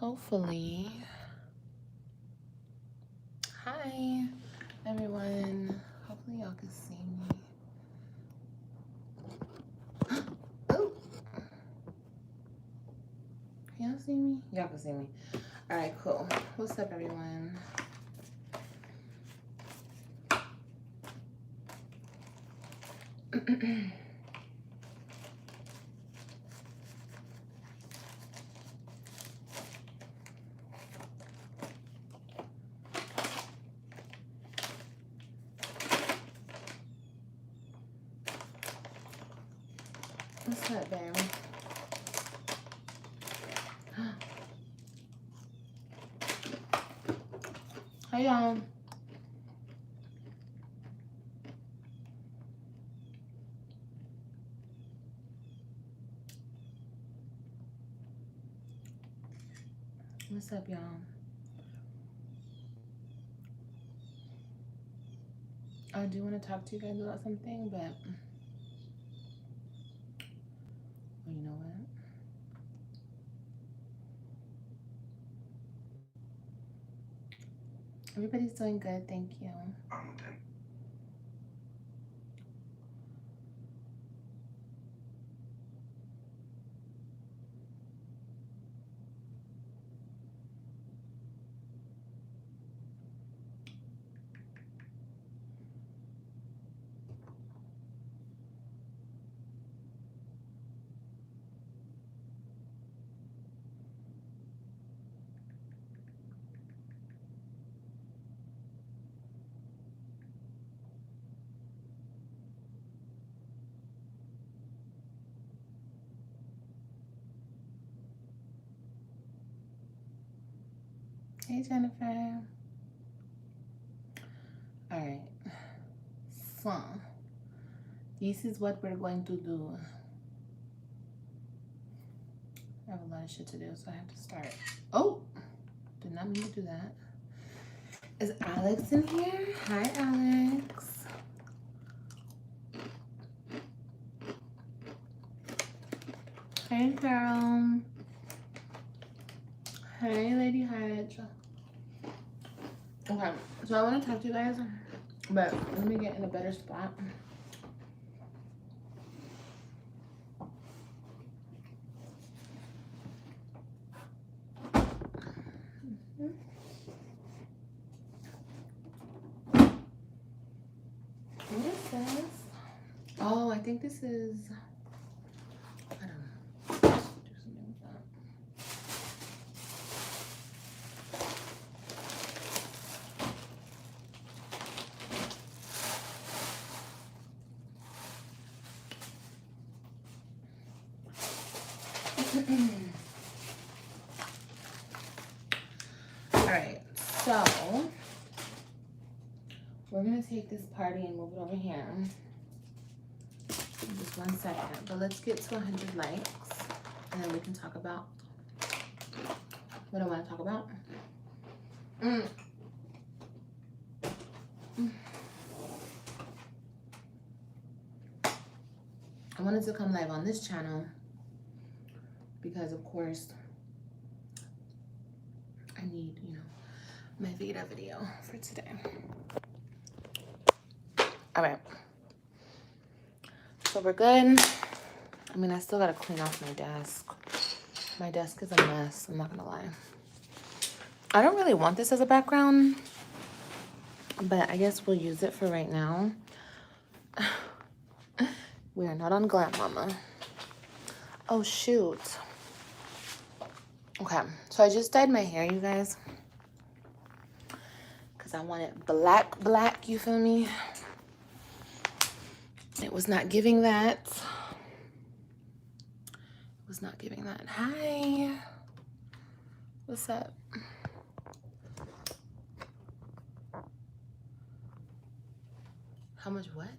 hopefully. Hi, everyone. Hopefully y'all can see me. Oh, can y'all see me? Y'all can see me. All right, cool. What's up, everyone? What's up, baby? Hey, y'all. What's up, y'all? I do want to talk to you guys about something, but well, you know what? Everybody's doing good, thank you. Hey, Jennifer. All right. So, this is what we're going to do. I have a lot of shit to do, so I have to start. Oh, did not mean to do that. Is Alex in here? Hi, Alex. Hey, Carol. Hey, Lady Hodge. Okay, so I want to talk to you guys, but let me get in a better spot. What is this? Oh, I think this is, I don't know. Do something with that. All right, so we're gonna take this party and move it over here. Just 1 second, but let's get to 100 likes and then we can talk about what I want to talk about. I wanted to come live on this channel because, of course, I need, you know, my VEDA video for today. All right. So we're good. I mean, I still got to clean off my desk. My desk is a mess, I'm not going to lie. I don't really want this as a background, but I guess we'll use it for right now. We are not on Glam Mama. Oh, shoot. Okay, so I just dyed my hair, you guys. Because I want it black, you feel me? It was not giving that. It was not giving that. Hi. What's up? How much what?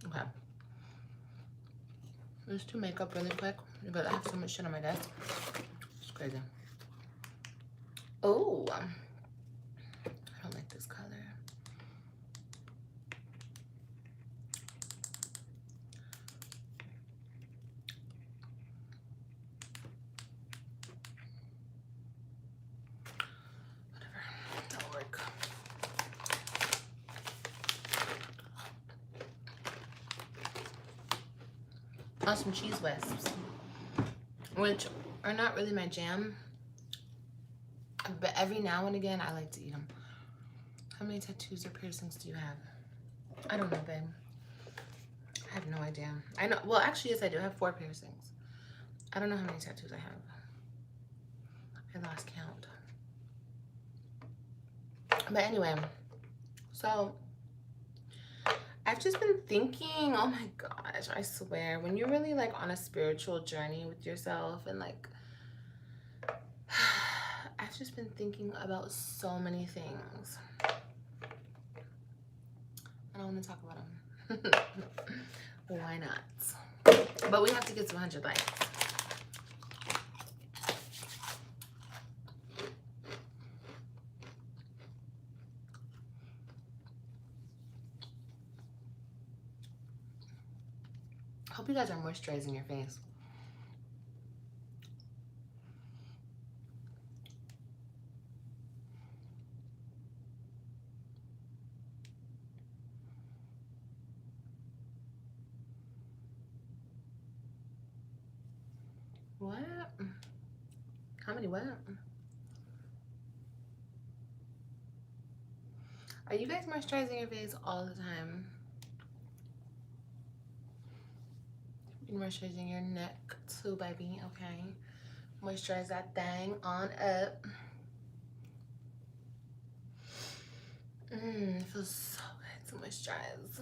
Okay. Let's do makeup really quick because I have so much shit on my desk. It's crazy. Oh, I don't like this on some cheese wisps, which are not really my jam, but every now and again I like to eat them. How many tattoos or piercings do you have? I don't know, babe. I have no idea. I know, well, actually, yes, I do. I have 4 piercings. I don't know how many tattoos I have. I lost count. But anyway, so I've just been thinking, oh my gosh, I swear, when you're really like on a spiritual journey with yourself and like, I've just been thinking about so many things. I don't want to talk about them. Why not? But we have to get to 100 likes. Hope you guys are moisturizing your face. What? How many what? Are you guys moisturizing your face all the time? You're moisturizing your neck too, baby. Okay. Moisturize that thing on up. It feels so good to moisturize.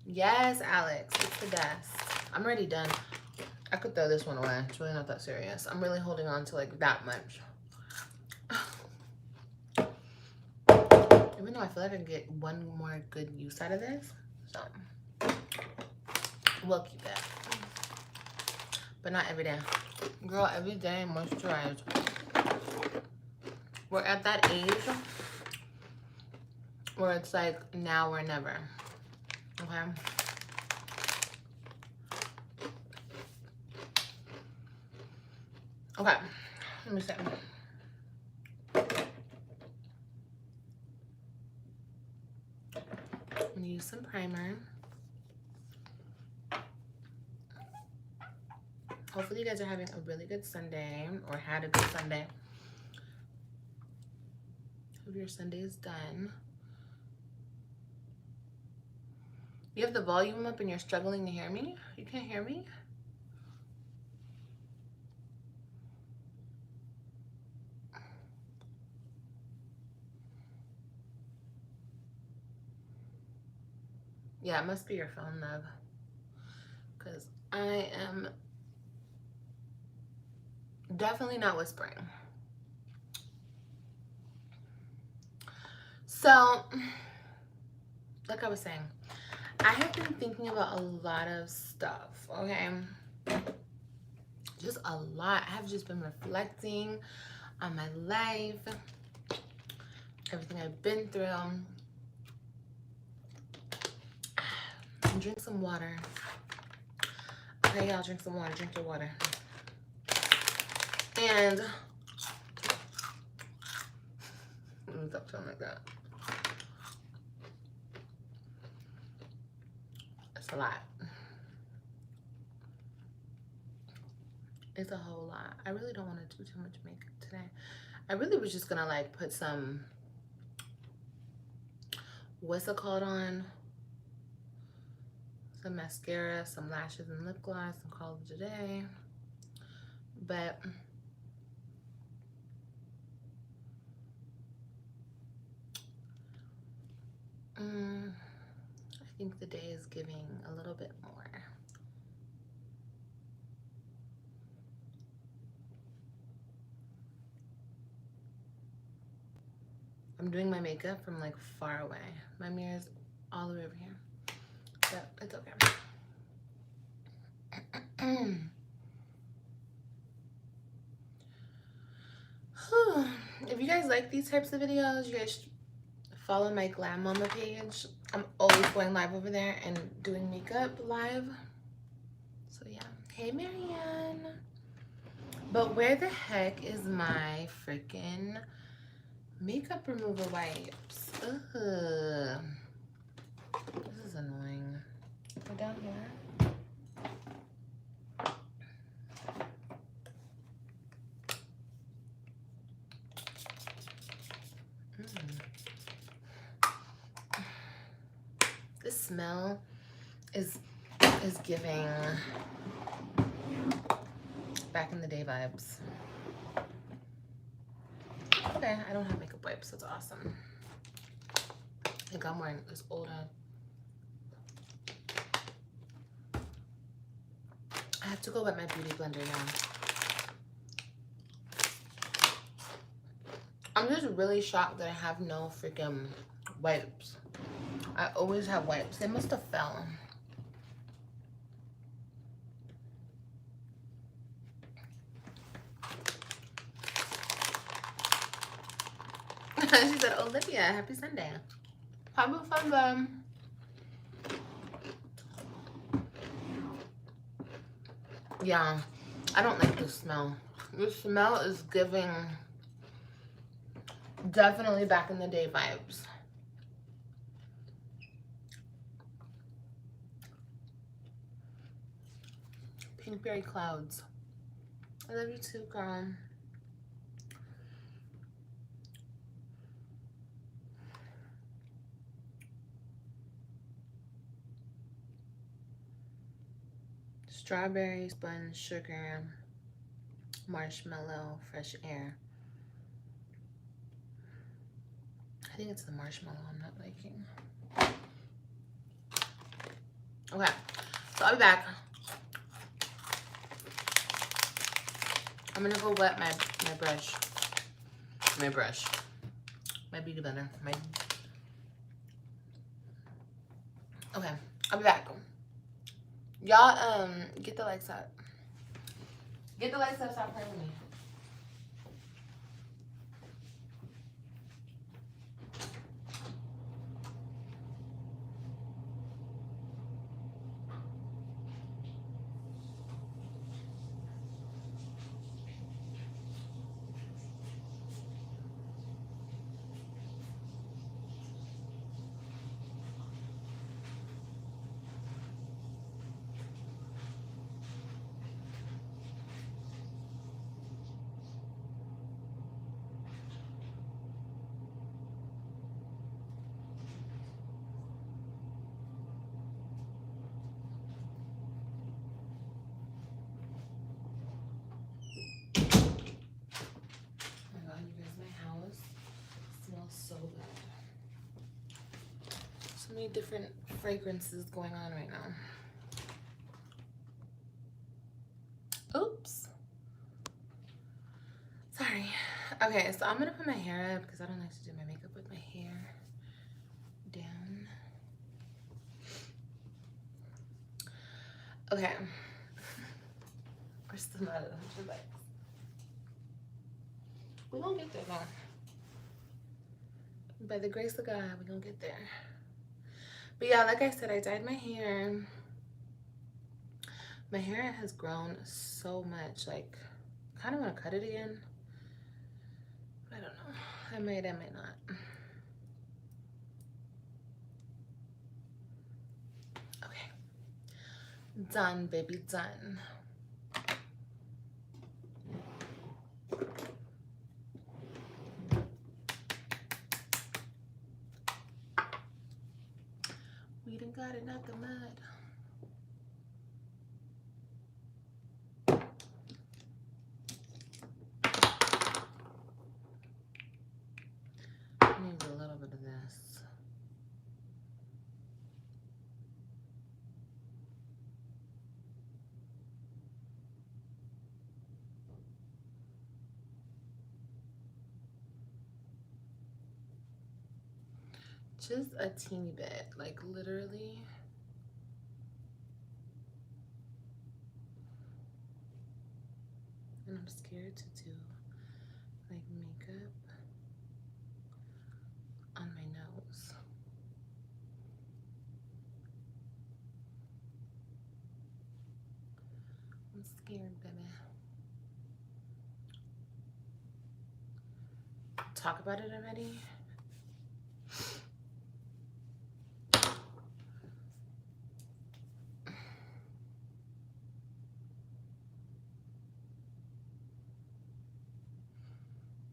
Yes, Alex. It's the best. I'm already done. I could throw this one away. It's really not that serious. I'm really holding on to like that much. Even though I feel like I can get one more good use out of this. So we'll keep it. But not every day. Girl, every day moisturize. We're at that age where it's like now or never. Okay? Okay. Let me see. I'm gonna use some primer. Hopefully you guys are having a really good Sunday or had a good Sunday. Hope your Sunday is done. You have the volume up and you're struggling to hear me? You can't hear me? Yeah, it must be your phone, love. Because I am definitely not whispering. So, like I was saying, I have been thinking about a lot of stuff, okay? Just a lot. I have just been reflecting on my life, everything I've been through. Drink some water. Okay, y'all, drink some water. Drink your water. And let me stop talking like that. It's a lot. It's a whole lot. I really don't want to do too much makeup today. I really was just gonna like put some, what's it called on? Some mascara, some lashes and lip gloss, and call it a day. But I think the day is giving a little bit more. I'm doing my makeup from like far away. My mirror's all the way over here. But it's okay. If you guys like these types of videos, you guys should follow my Glam Mama page. I'm always going live over there and doing makeup live. So yeah. Hey, Marianne. But where the heck is my freaking makeup remover wipes? Ugh. This is annoying. We're down here. This smell is giving back in the day vibes. Okay, I don't have makeup wipes. That's awesome. I think I'm wearing this old I have to go with my beauty blender now. I'm just really shocked that I have no freaking wipes. I always have wipes. They must have fell. She said, Olivia, happy Sunday. Happy Sunday. Yeah, I don't like the smell. The smell is giving definitely back in the day vibes. Pinkberry clouds. I love you too, girl. Strawberry, sponge, sugar, marshmallow, fresh air. I think it's the marshmallow I'm not liking. Okay, so I'll be back. I'm gonna go wet my brush. My beauty blender. Okay, I'll be back. Y'all, get the likes up. Get the likes up, stop playing with me. So many different fragrances going on right now. Oops. Sorry. Okay, so I'm gonna put my hair up because I don't like to do my makeup with my hair down. Okay. We're still not at 100 likes. We're gonna get there now. By the grace of God, we're gonna get there. But yeah, like I said, I dyed my hair. My hair has grown so much. Like, I kind of want to cut it again. I don't know. I might not. Okay. Done, baby, done. We done got it out the mud. Maybe a little bit of this. Just a teeny bit, like literally. And I'm scared to do like makeup on my nose. I'm scared, baby. Talk about it already?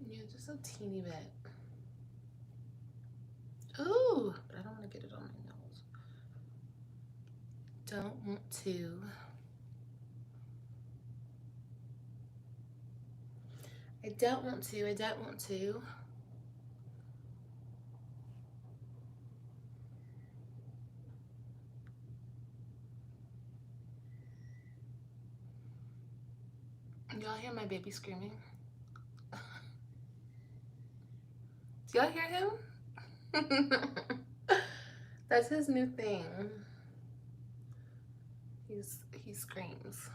Yeah, just a teeny bit. Ooh, but I don't want to get it on my nose. don't want to. I don't want to. I don't want to. Y'all hear my baby screaming? Do y'all hear him? That's his new thing. He screams.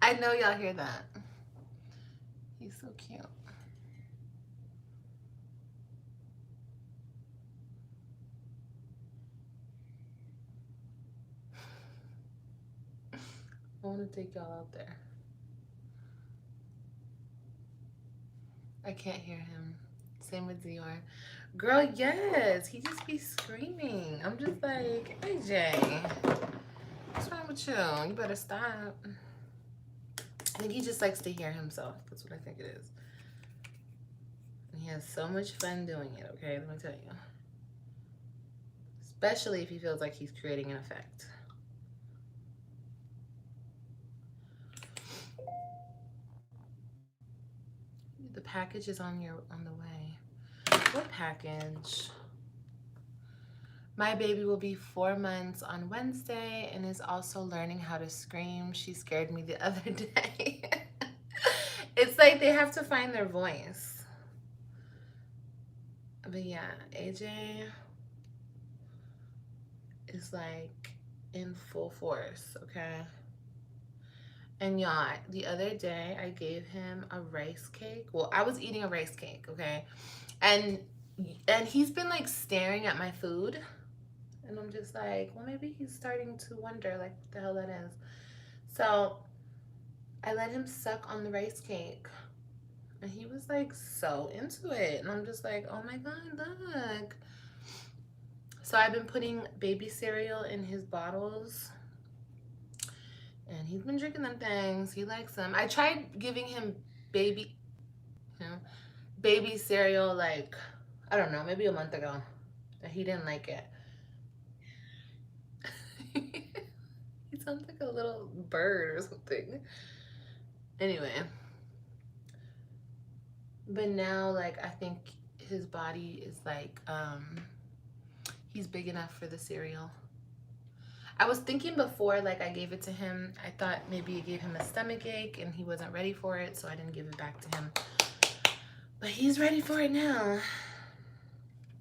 I know y'all hear that. He's so cute. I want to take y'all out there. I can't hear him. Same with Dior. Girl, yes. He just be screaming. I'm just like, AJ, what's wrong with you? You better stop. I think he just likes to hear himself. That's what I think it is. And he has so much fun doing it, okay? Let me tell you. Especially if he feels like he's creating an effect. The package is on the way. What package? My baby will be 4 months on Wednesday and is also learning how to scream. She scared me the other day. It's like they have to find their voice. But yeah, AJ is like in full force, okay? And y'all, the other day I gave him a rice cake. Well, I was eating a rice cake, okay? And he's been like staring at my food. And I'm just like, well, maybe he's starting to wonder like what the hell that is. So I let him suck on the rice cake. And he was like so into it. And I'm just like, oh my God, look. So I've been putting baby cereal in his bottles. And he's been drinking them things. He likes them. I tried giving him baby cereal like, I don't know, maybe a month ago. And he didn't like it. He sounds like a little bird or something. Anyway. But now, like, I think his body is like, he's big enough for the cereal. I was thinking before, like, I gave it to him, I thought maybe it gave him a stomach ache and he wasn't ready for it, so I didn't give it back to him. But he's ready for it now.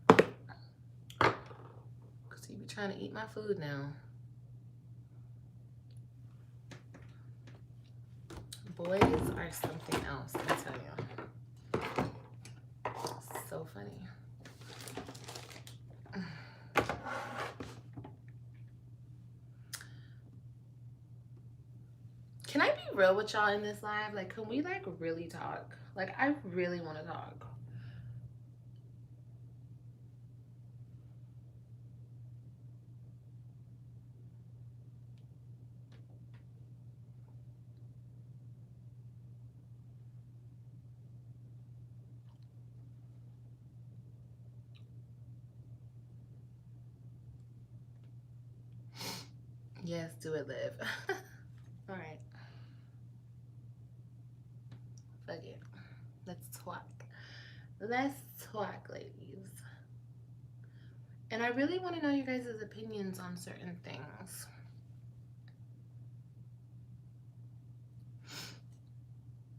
Because he be trying to eat my food now. Boys are something else, I tell you. So funny. Can I be real with y'all in this live? Like, can we like really talk? Like, I really want to talk. Yes, do it, Liv. All right. Fuck it. Let's talk. Let's talk, ladies. And I really want to know you guys' opinions on certain things.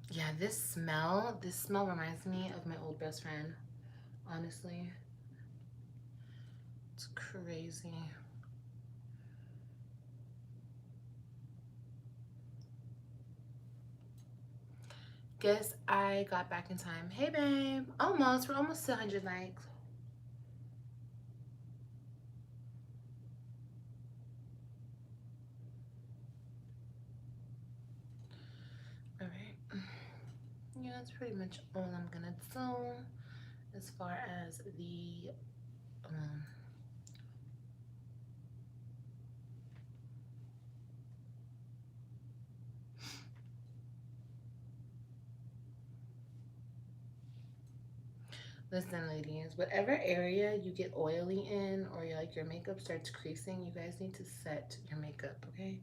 Yeah, this smell reminds me of my old best friend. Honestly. It's crazy. Guess I got back in time. Hey, babe. Almost. We're almost to 100 likes. All right. Yeah, that's pretty much all I'm gonna do as far as the Listen, ladies, whatever area you get oily in or your makeup starts creasing, you guys need to set your makeup, okay?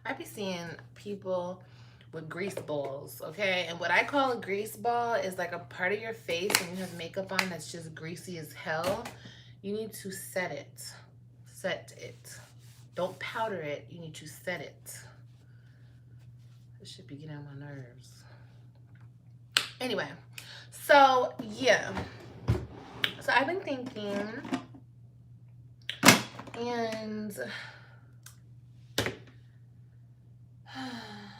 I be seeing people with grease balls, okay? And what I call a grease ball is like a part of your face when you have makeup on that's just greasy as hell. You need to set it. Set it. Don't powder it. You need to set it. This should be getting on my nerves. Anyway, so yeah. So I've been thinking, and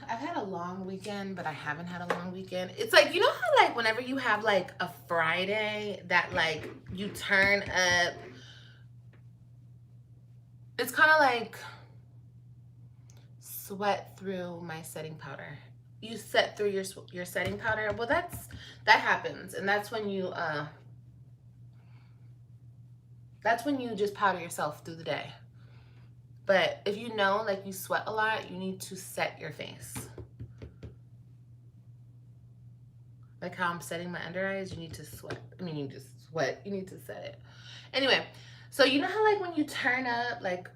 I've had a long weekend, but I haven't had a long weekend. It's like, you know how like whenever you have like a Friday that like you turn up, it's kind of like sweat through my setting powder. You set through your setting powder. Well, that happens, and that's when you just powder yourself through the day. But if you know, like, you sweat a lot, you need to set your face. Like how I'm setting my under eyes, you need to sweat. I mean, you just sweat. You need to set it. Anyway, so you know how like when you turn up, like,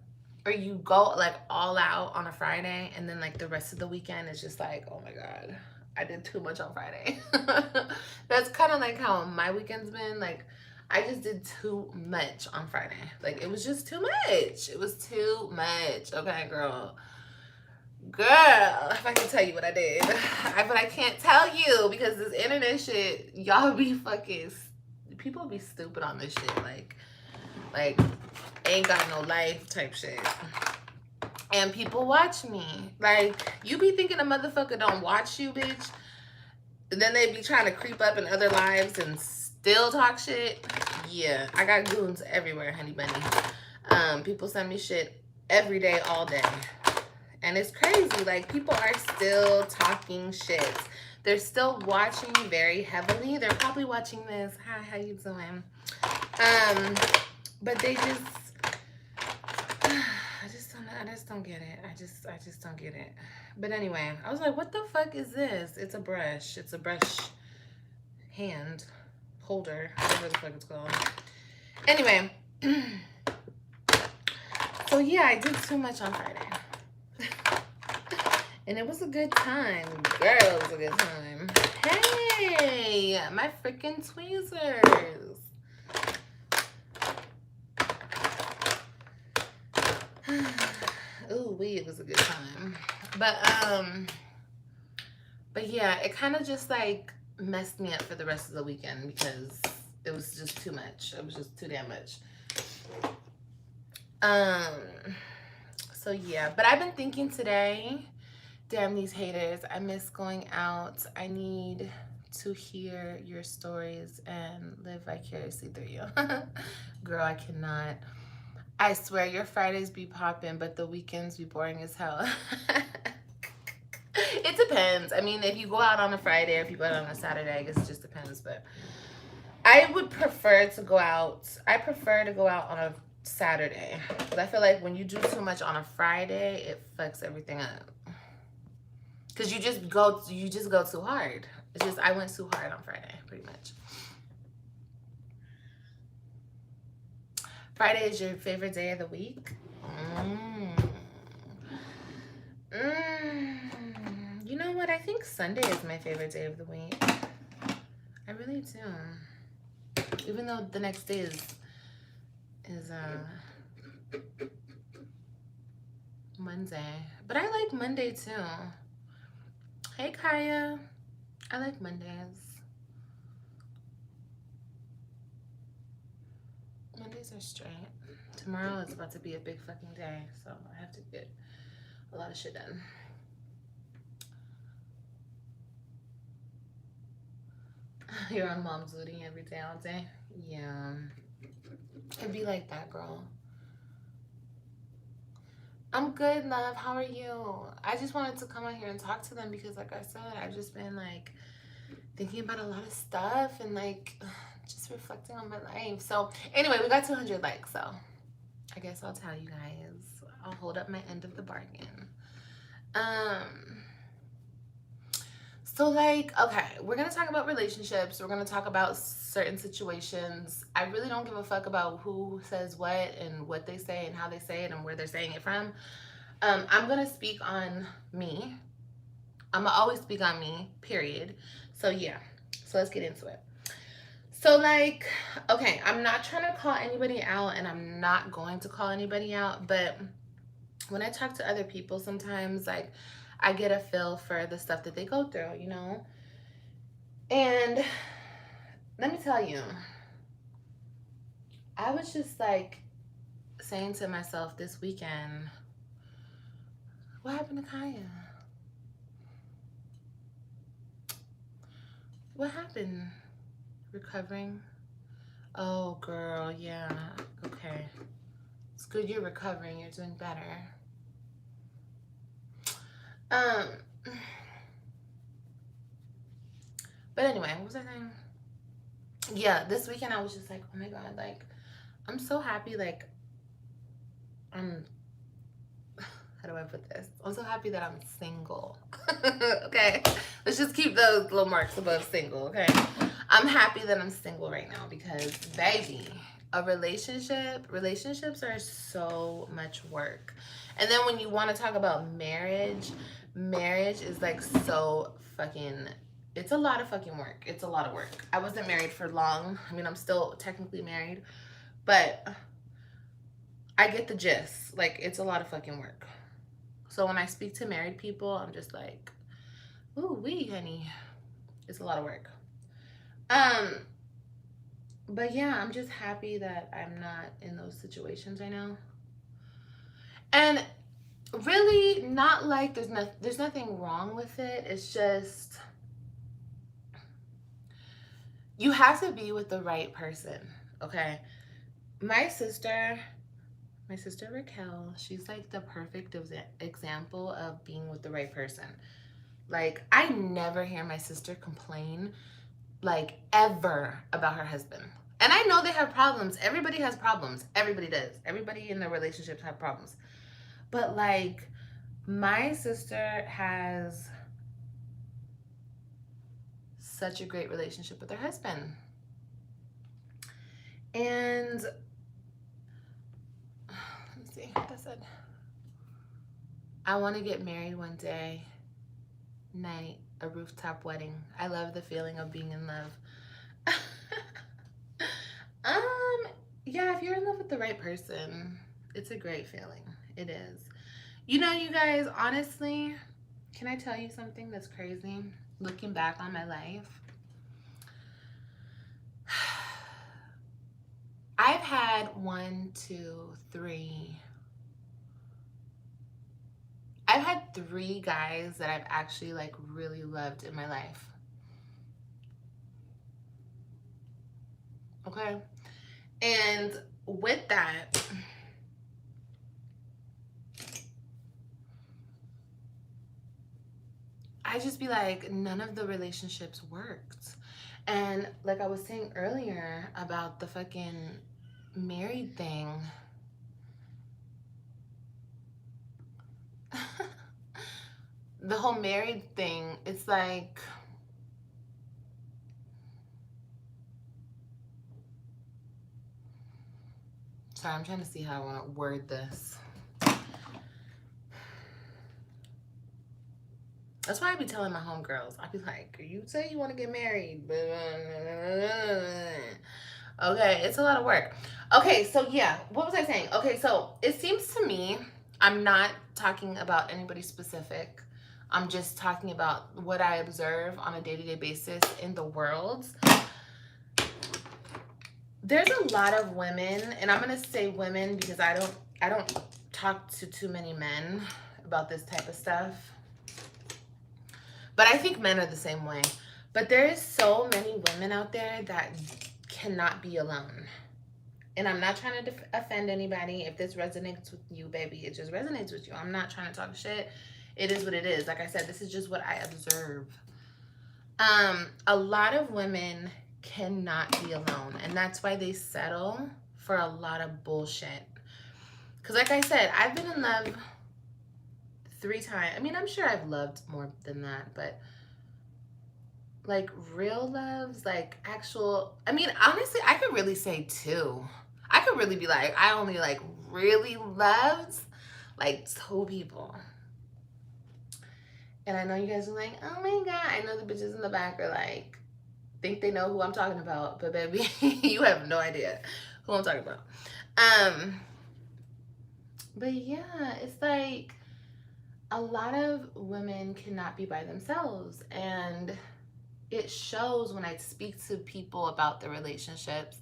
or you go like all out on a Friday, and then like the rest of the weekend is just like, oh my God, I did too much on Friday. That's kind of like how my weekend's been. Like, I just did too much on Friday. Like, it was just too much. It was too much. Okay, girl. Girl, if I can tell you what I did. But I can't tell you because this internet shit, y'all be fucking, people be stupid on this shit. Like, ain't got no life type shit. And people watch me. Like, you be thinking a motherfucker don't watch you, bitch. And then they be trying to creep up in other lives and still talk shit. Yeah, I got goons everywhere, honey bunny. People send me shit every day, all day. And it's crazy. Like, people are still talking shit. They're still watching very heavily. They're probably watching this. Hi, how you doing? But they just, I just don't get it. I just don't get it. But anyway, I was like, what the fuck is this? It's a brush. It's a brush hand holder, whatever the fuck it's called. Anyway, so yeah, I did too much on Friday. And it was a good time. Girl, it was a good time. Hey, my freaking tweezers. Ooh, it was a good time. But yeah, it kind of just like messed me up for the rest of the weekend because it was just too much. It was just too damn much. So yeah, but I've been thinking today, damn these haters, I miss going out. I need to hear your stories and live vicariously through you. Girl, I cannot. I swear your Fridays be popping, but the weekends be boring as hell. It depends. I mean, if you go out on a Friday or if you go out on a Saturday, I guess it just depends. But I would prefer to go out. I prefer to go out on a Saturday. But I feel like when you do too much on a Friday, it fucks everything up. Because you just go too hard. It's just, I went too hard on Friday, pretty much. Friday is your favorite day of the week? You know what? I think Sunday is my favorite day of the week. I really do. Even though the next day is Monday. But I like Monday too. Hey, Kaya. I like Mondays. Mondays are straight. Tomorrow is about to be a big fucking day, so I have to get a lot of shit done. You're on mom's looting every day, all day? Yeah. It'd be like that, girl. I'm good, love. How are you? I just wanted to come out here and talk to them because, like I said, I've just been, like, thinking about a lot of stuff and, like, just reflecting on my life. So, anyway, we got 200 likes, so I guess I'll tell you guys. I'll hold up my end of the bargain. So like, okay, we're gonna talk about relationships. We're gonna talk about certain situations. I really don't give a fuck about who says what and what they say and how they say it and where they're saying it from. I'm gonna speak on me. I'm gonna always speak on me, period. So yeah, so let's get into it. So like, okay, I'm not trying to call anybody out and I'm not going to call anybody out, but when I talk to other people sometimes, like, I get a feel for the stuff that they go through, you know? And let me tell you, I was just like saying to myself this weekend, what happened to Kaya? What happened? Recovering? Oh, girl, yeah. Okay. It's good you're recovering. You're doing better. Um, but anyway, what was I saying? Yeah, this weekend I was just like, oh my God, like, I'm so happy, like, I'm, how do I put this? I'm so happy that I'm single. Okay? Let's just keep those little marks above single, okay? I'm happy that I'm single right now because, baby, relationships are so much work. And then when you want to talk about marriage is like so fucking, it's a lot of fucking work. It's a lot of work. I wasn't married for long. I mean, I'm still technically married, but I get the gist. Like, it's a lot of fucking work. So when I speak to married people, I'm just like, ooh, wee, honey. It's a lot of work. But yeah, I'm just happy that I'm not in those situations right now. And really not like there's nothing wrong with it. It's just you have to be with the right person, okay? My sister Raquel, she's like the perfect example of being with the right person. Like, I never hear my sister complain, like, ever about her husband. And I know they have problems. Everybody has problems. Everybody does. Everybody in their relationships have problems. But, like, my sister has such a great relationship with her husband. And, let's see what I said. I want to get married one day. Night, a rooftop wedding. I love the feeling of being in love. Yeah, if you're in love with the right person, it's a great feeling. It is. You know, you guys, honestly, can I tell you something that's crazy? Looking back on my life, I've had I've had 3 guys that I've actually like really loved in my life. Okay? And with that, I just be like, none of the relationships worked. And like I was saying earlier about the fucking married thing, the whole married thing, it's like, sorry, I'm trying to see how I want to word this. That's why I be telling my homegirls, I be like, you say you want to get married, but okay, it's a lot of work. Okay, so yeah, what was I saying? Okay, so it seems to me, I'm not talking about anybody specific. I'm just talking about what I observe on a day-to-day basis in the world. There's a lot of women, and I'm gonna say women because I don't talk to too many men about this type of stuff. But I think men are the same way. But there is so many women out there that cannot be alone. And I'm not trying to offend anybody. If this resonates with you, baby, it just resonates with you. I'm not trying to talk shit. It is what it is. Like I said, this is just what I observe. A lot of women cannot be alone. And that's why they settle for a lot of bullshit. Because like I said, I've been in love 3 times. I mean, I'm sure I've loved more than that, but like real loves, like actual, I mean, honestly, I could really say 2. I could really be like, I only like really loved like 2 people. And I know you guys are like, oh my God, I know the bitches in the back are like, think they know who I'm talking about, but baby, you have no idea who I'm talking about. But yeah, it's like a lot of women cannot be by themselves, and it shows when I speak to people about their relationships,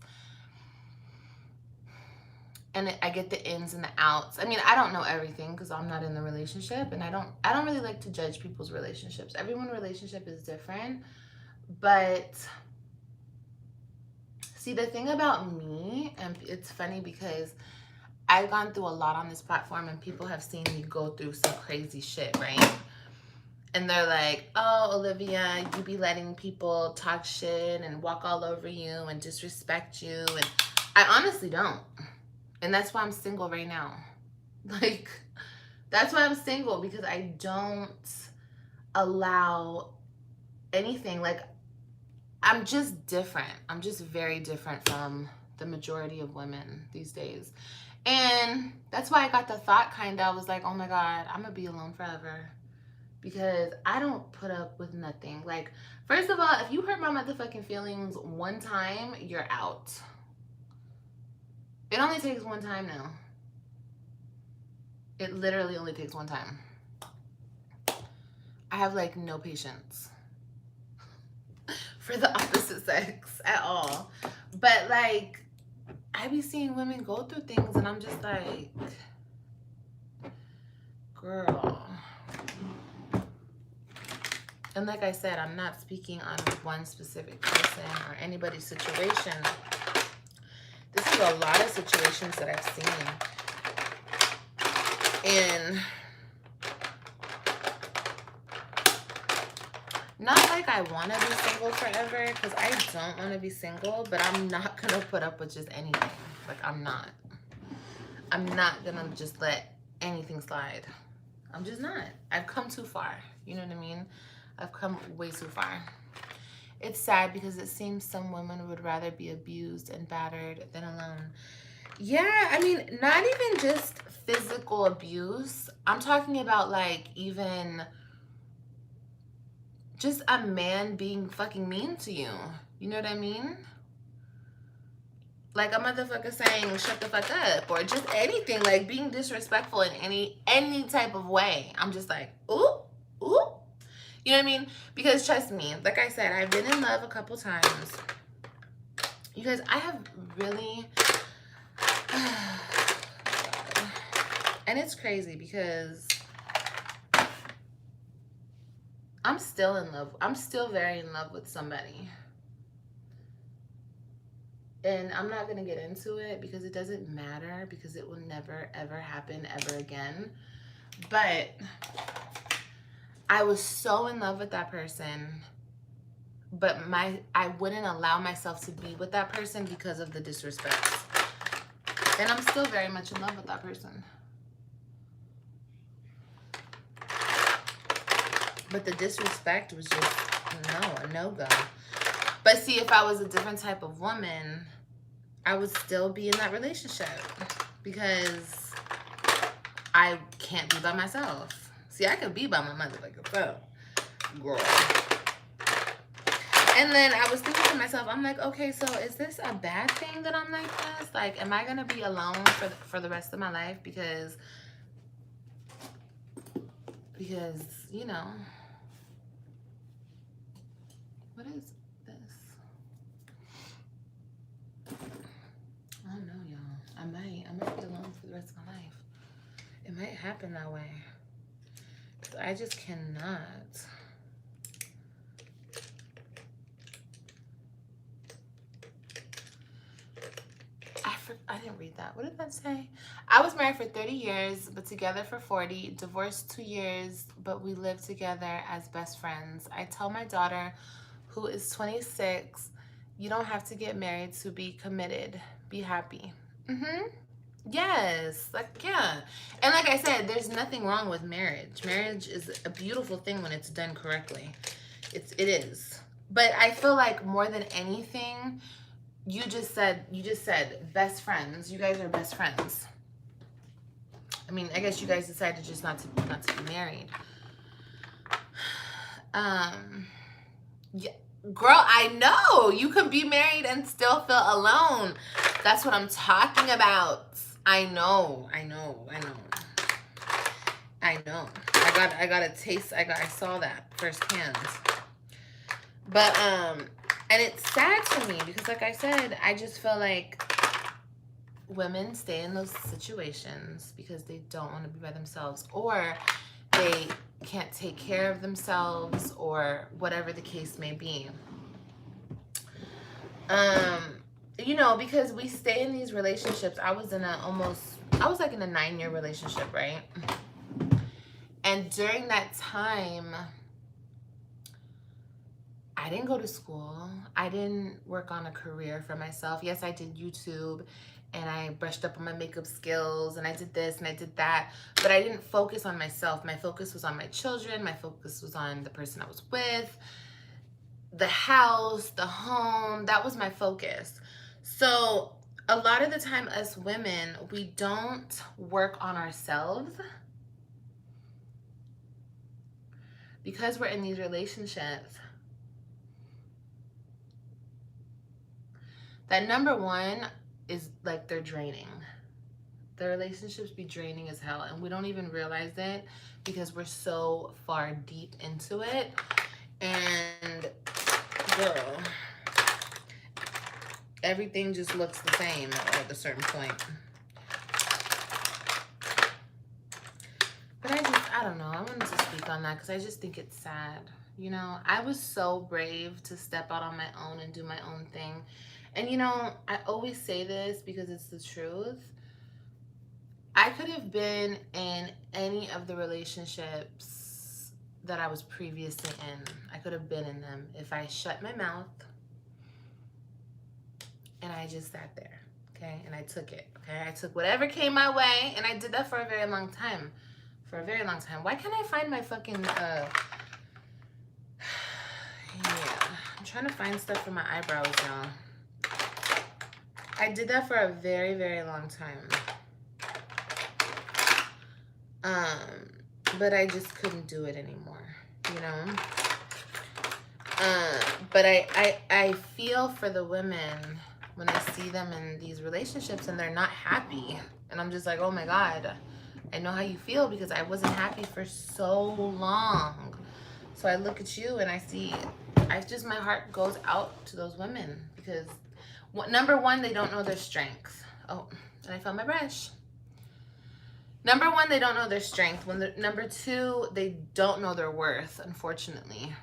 and I get the ins and the outs. I mean, I don't know everything because I'm not in the relationship, and I don't really like to judge people's relationships. Everyone's relationship is different, but see, the thing about me, and it's funny because I've gone through a lot on this platform, and people have seen me go through some crazy shit, right? And they're like, oh, Olivia, you be letting people talk shit and walk all over you and disrespect you. And I honestly don't. And that's why I'm single right now. Like, that's why I'm single, because I don't allow anything. Like, I'm just different. I'm just very different from the majority of women these days. And that's why I got the thought I was like, oh my God, I'm going to be alone forever. Because I don't put up with nothing. Like, first of all, if you hurt my motherfucking feelings one time, you're out. It only takes one time now. It literally only takes one time. I have like no patience for the opposite sex at all. But like, I be seeing women go through things and I'm just like, girl. And like I said, I'm not speaking on one specific person or anybody's situation. This is a lot of situations that I've seen. And not like I want to be single forever, because I don't want to be single, but I'm not going to put up with just anything. Like, I'm not. I'm not going to just let anything slide. I'm just not. I've come too far. You know what I mean? I've come way too far. It's sad because it seems some women would rather be abused and battered than alone. Yeah, I mean, not even just physical abuse. I'm talking about like even just a man being fucking mean to you. You know what I mean? Like a motherfucker saying shut the fuck up, or just anything, like being disrespectful in any type of way. I'm just like, ooh, ooh. You know what I mean? Because trust me, like I said, I've been in love a couple times. You guys, I have really... And it's crazy because I'm still in love. I'm still very in love with somebody. And I'm not going to get into it because it doesn't matter, because it will never, ever happen ever again. But I was so in love with that person, but I wouldn't allow myself to be with that person because of the disrespect. And I'm still very much in love with that person. But the disrespect was just, no, a no-go. But see, if I was a different type of woman, I would still be in that relationship because I can't be by myself. See, I could be by my motherfucking self, girl. And then I was thinking to myself, I'm like, okay, so is this a bad thing that I'm like this? Like, am I gonna be alone for the rest of my life? Because you know, what is this? I don't know, y'all. I might be alone for the rest of my life. It might happen that way. I just cannot. I didn't read that. What did that say? I was married for 30 years, but together for 40. Divorced 2 years, but we live together as best friends. I tell my daughter, who is 26, you don't have to get married to be committed. Be happy. Yes, like, yeah. And like I said, there's nothing wrong with marriage. Marriage is a beautiful thing when it's done correctly. It is. But I feel like more than anything, you just said best friends. You guys are best friends. I mean, I guess you guys decided just not to be married. Yeah, girl, I know you can be married and still feel alone. That's what I'm talking about. I know. I got a taste. I saw that firsthand. But and it's sad to me because, like I said, I just feel like women stay in those situations because they don't want to be by themselves, or they can't take care of themselves, or whatever the case may be. You know, because we stay in these relationships. I was like in a 9-year relationship, right? And during that time, I didn't go to school. I didn't work on a career for myself. Yes, I did YouTube, and I brushed up on my makeup skills, and I did this and I did that, but I didn't focus on myself. My focus was on my children. My focus was on the person I was with, the house, the home. That was my focus. So a lot of the time, us women, we don't work on ourselves because we're in these relationships. That number one is like they're draining. The relationships be draining as hell, and we don't even realize it because we're so far deep into it. And girl, everything just looks the same at a certain point. But I don't know. I wanted to speak on that because I just think it's sad. You know, I was so brave to step out on my own and do my own thing. And you know, I always say this because it's the truth. I could have been in any of the relationships that I was previously in. I could have been in them if I shut my mouth and I just sat there, okay? And I took it, okay? I took whatever came my way, and I did that for a very long time. Why can't I find my fucking, yeah. I'm trying to find stuff for my eyebrows, y'all. I did that for a very, very long time. But I just couldn't do it anymore, you know? But I feel for the women when I see them in these relationships and they're not happy. And I'm just like, oh my God, I know how you feel because I wasn't happy for so long. So I look at you and I see, my heart goes out to those women because number one, they don't know their strength. Oh, and I found my brush. Number one, they don't know their strength. Number two, they don't know their worth, unfortunately.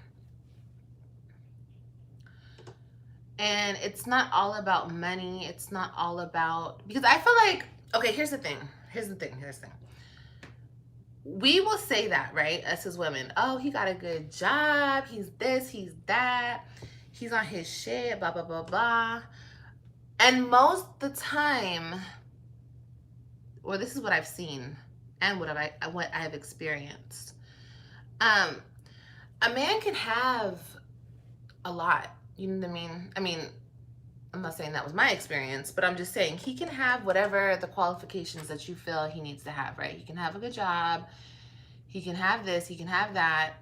And it's not all about money. It's not all about, because I feel like, okay, here's the thing. We will say that, right? Us as women. Oh, he got a good job. He's this, he's that. He's on his shit, blah, blah, blah, blah. And most of the time, or this is what I've seen and what I have experienced. A man can have a lot. You know what I mean? I mean, I'm not saying that was my experience, but I'm just saying he can have whatever the qualifications that you feel he needs to have, right? He can have a good job. He can have this. He can have that.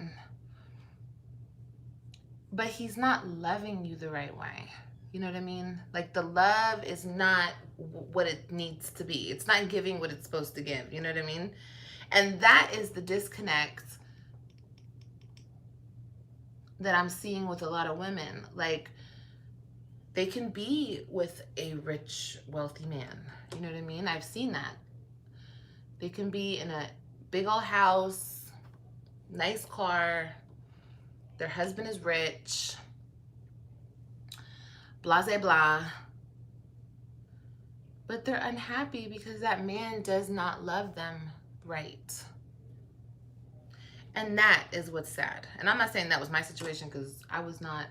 But he's not loving you the right way. You know what I mean? Like the love is not what it needs to be. It's not giving what it's supposed to give. You know what I mean? And that is the disconnect that I'm seeing with a lot of women. Like they can be with a rich, wealthy man. You know what I mean? I've seen that. They can be in a big old house, nice car. Their husband is rich. Blah, blah, blah. But they're unhappy because that man does not love them right. And that is what's sad. And I'm not saying that was my situation because I was not,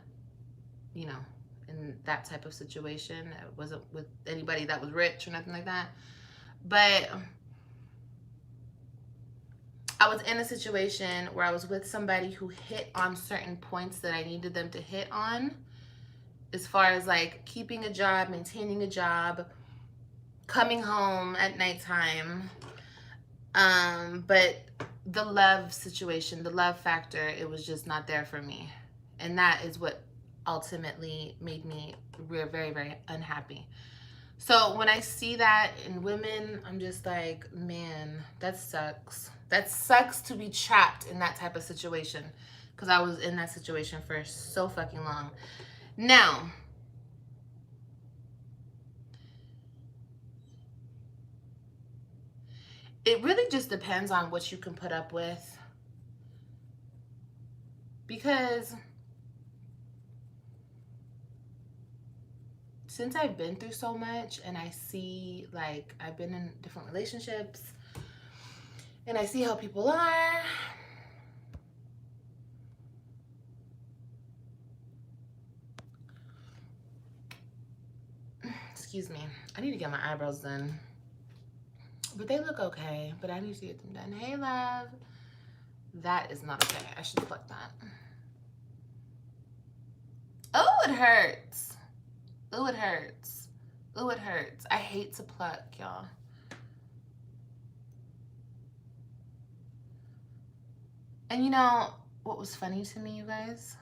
you know, in that type of situation. I wasn't with anybody that was rich or nothing like that. But I was in a situation where I was with somebody who hit on certain points that I needed them to hit on, as far as like keeping a job, maintaining a job, coming home at nighttime. But the love situation, the love factor, it was just not there for me. And that is what ultimately made me very, very unhappy. So when I see that in women, I'm just like, man, that sucks. That sucks to be trapped in that type of situation, because I was in that situation for so fucking long. Now, it really just depends on what you can put up with, because since I've been through so much and I see, like, I've been in different relationships and I see how people are, excuse me, I need to get my eyebrows done, but they look okay, but I need to get them done. Hey, love. That is not okay. I should pluck that. Oh, it hurts. Oh, it hurts. Oh, it hurts. I hate to pluck, y'all. And you know what was funny to me, you guys?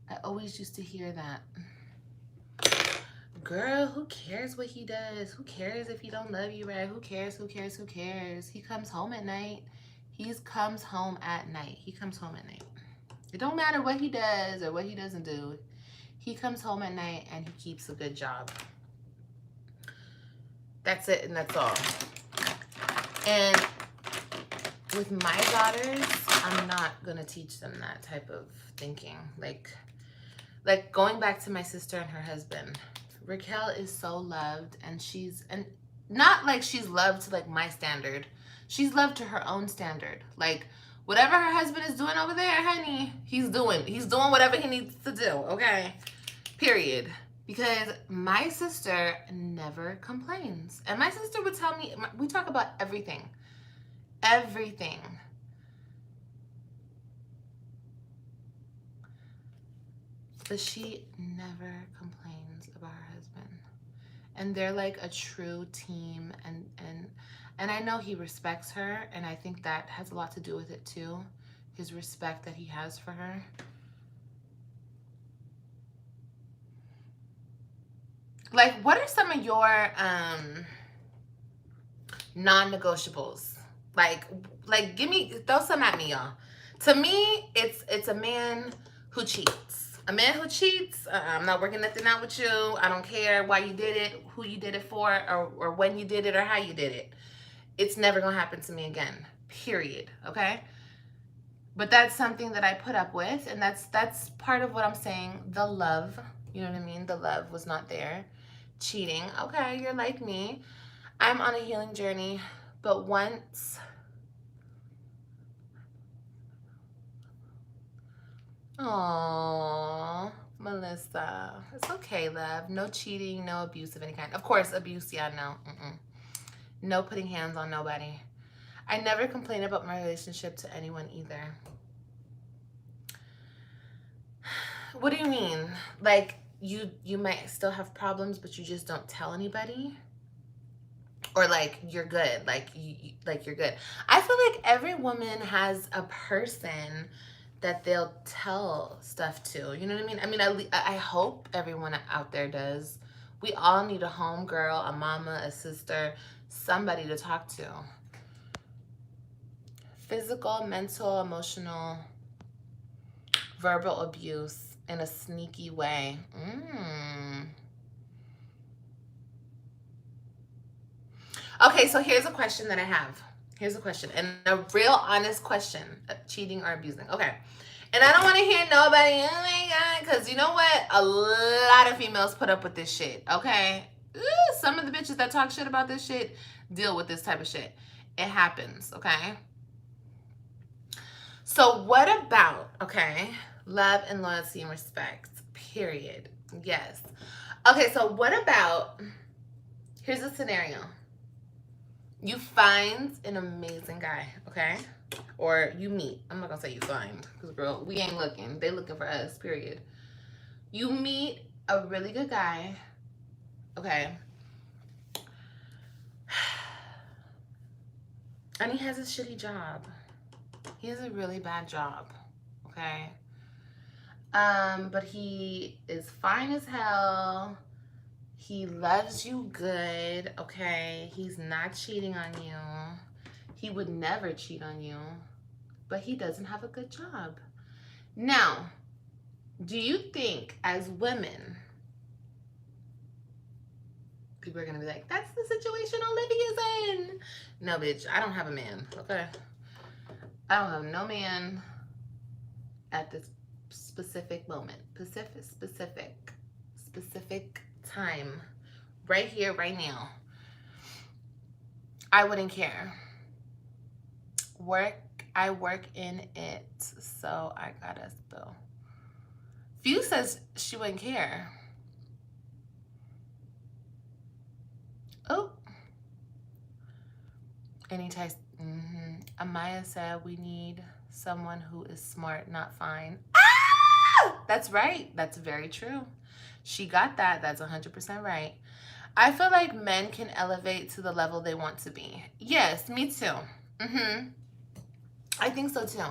I always used to hear that. Girl, who cares what he does? Who cares if he don't love you, right? Who cares? Who cares? Who cares? He comes home at night. He comes home at night. He comes home at night. It don't matter what he does or what he doesn't do. He comes home at night and he keeps a good job. That's it and that's all. And with my daughters, I'm not gonna teach them that type of thinking. Like going back to my sister and her husband. Raquel is so loved, and not like she's loved to like my standard. She's loved to her own standard. Like whatever her husband is doing over there, honey, he's doing whatever he needs to do, okay? Period. Because my sister never complains. And my sister would tell me, we talk about everything. Everything. But she never complains about her husband. And they're like a true team, and I know he respects her, and I think that has a lot to do with it too. His respect that he has for her. Like, what are some of your non-negotiables? Like throw some at me, y'all. To me, it's a man who cheats. A man who cheats, I'm not working nothing out with you. I don't care why you did it, who you did it for, or when you did it, or how you did it. It's never gonna happen to me again, period, okay? But that's something that I put up with, and that's part of what I'm saying. The love, you know what I mean? The love was not there. Cheating, okay, you're like me. I'm on a healing journey, but once... Aww, Melissa. It's okay, love. No cheating, no abuse of any kind. Of course, abuse, yeah, no. No putting hands on nobody. I never complain about my relationship to anyone either. What do you mean? Like, you might still have problems, but you just don't tell anybody? Or like, you're good. Like, you're good. I feel like every woman has a person that they'll tell stuff to. You know what I mean? I mean, I hope everyone out there does. We all need a home girl, a mama, a sister, somebody to talk to. Physical, mental, emotional, verbal abuse in a sneaky way. Okay, so here's a question that I have. Here's a question, and a real honest question. Cheating or abusing. Okay. And I don't want to hear nobody, oh my God, because you know what? A lot of females put up with this shit, okay? Some of the bitches that talk shit about this shit deal with this type of shit. It happens, okay? So what about, okay, love and loyalty and respect, period. Yes. Okay, so what about, here's a scenario. You find an amazing guy, okay? Or you meet. I'm not gonna say you find, because girl, we ain't looking. They looking for us, period. You meet a really good guy, okay? And he has a shitty job. He has a really bad job, okay? But he is fine as hell. He loves you good, okay? He's not cheating on you. He would never cheat on you, but he doesn't have a good job. Now, do you think as women, people are gonna be like, that's the situation Olivia's in? No, bitch, I don't have a man, okay? I don't have no man at this specific moment, specific time, right here, right now. I wouldn't care. I work in it, so I gotta spill. Few says she wouldn't care. Oh. Any type. Amaya said we need someone who is smart, not fine. Ah! That's right. That's very true. She got that. That's 100% right. I feel like men can elevate to the level they want to be. Yes, me too. I think so too.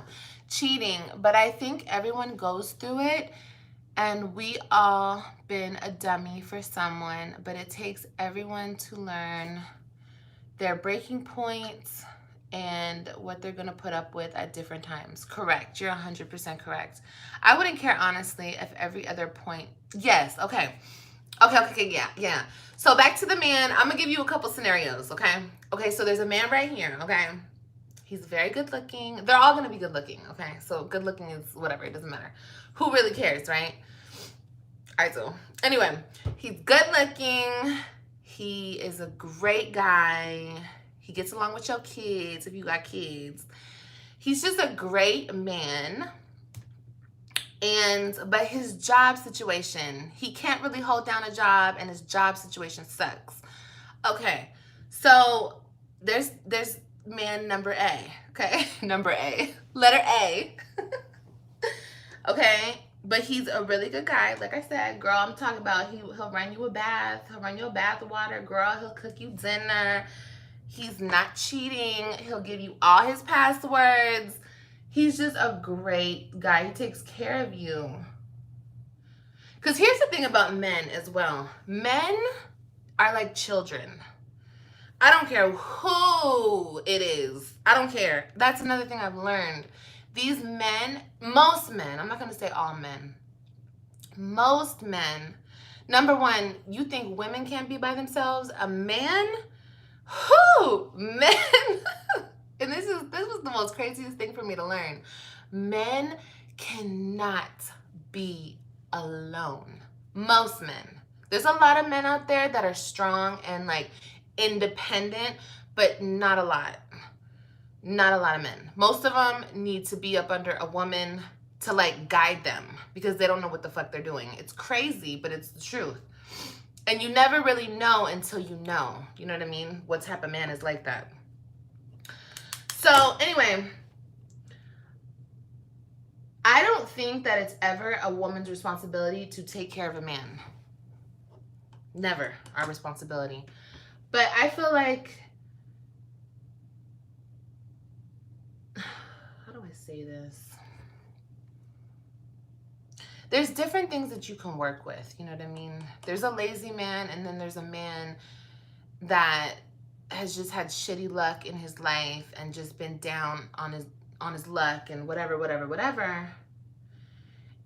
Cheating, but I think everyone goes through it, and we all been a dummy for someone, but it takes everyone to learn their breaking points and what they're gonna put up with at different times. Correct. You're 100% correct. I wouldn't care, honestly, if every other point. Yes. Okay. Yeah. So back to the man. I'm gonna give you a couple scenarios. Okay. So there's a man right here. Okay. He's very good looking. They're all gonna be good looking. Okay. So good looking is whatever. It doesn't matter. Who really cares, right? All right. So anyway, he's good looking. He is a great guy. He gets along with your kids if you got kids. He's just a great man. But his job situation, he can't really hold down a job, and his job situation sucks. Okay. So there's man number A. Okay. Number A. Letter A. Okay. But he's a really good guy. Like I said, girl, I'm talking about he'll run you a bath. He'll run you a bath water. Girl, he'll cook you dinner. He's not cheating. He'll give you all his passwords. He's just a great guy. He takes care of you. Because here's the thing about men as well. Men are like children. I don't care who it is. I don't care. That's another thing I've learned. These men, most men, I'm not going to say all men, most men, number one, you think women can't be by themselves? A man? Who? Men? And this was the most craziest thing for me to learn. Men cannot be alone. Most men. There's a lot of men out there that are strong and like independent, but not a lot. Not a lot of men. Most of them need to be up under a woman to like guide them because they don't know what the fuck they're doing. It's crazy, but it's the truth. And you never really know until you know. You know what I mean? What type of man is like that? So anyway, I don't think that it's ever a woman's responsibility to take care of a man. Never our responsibility. But I feel like, how do I say this? There's different things that you can work with. You know what I mean? There's a lazy man, and then there's a man that has just had shitty luck in his life and just been down on his luck and whatever.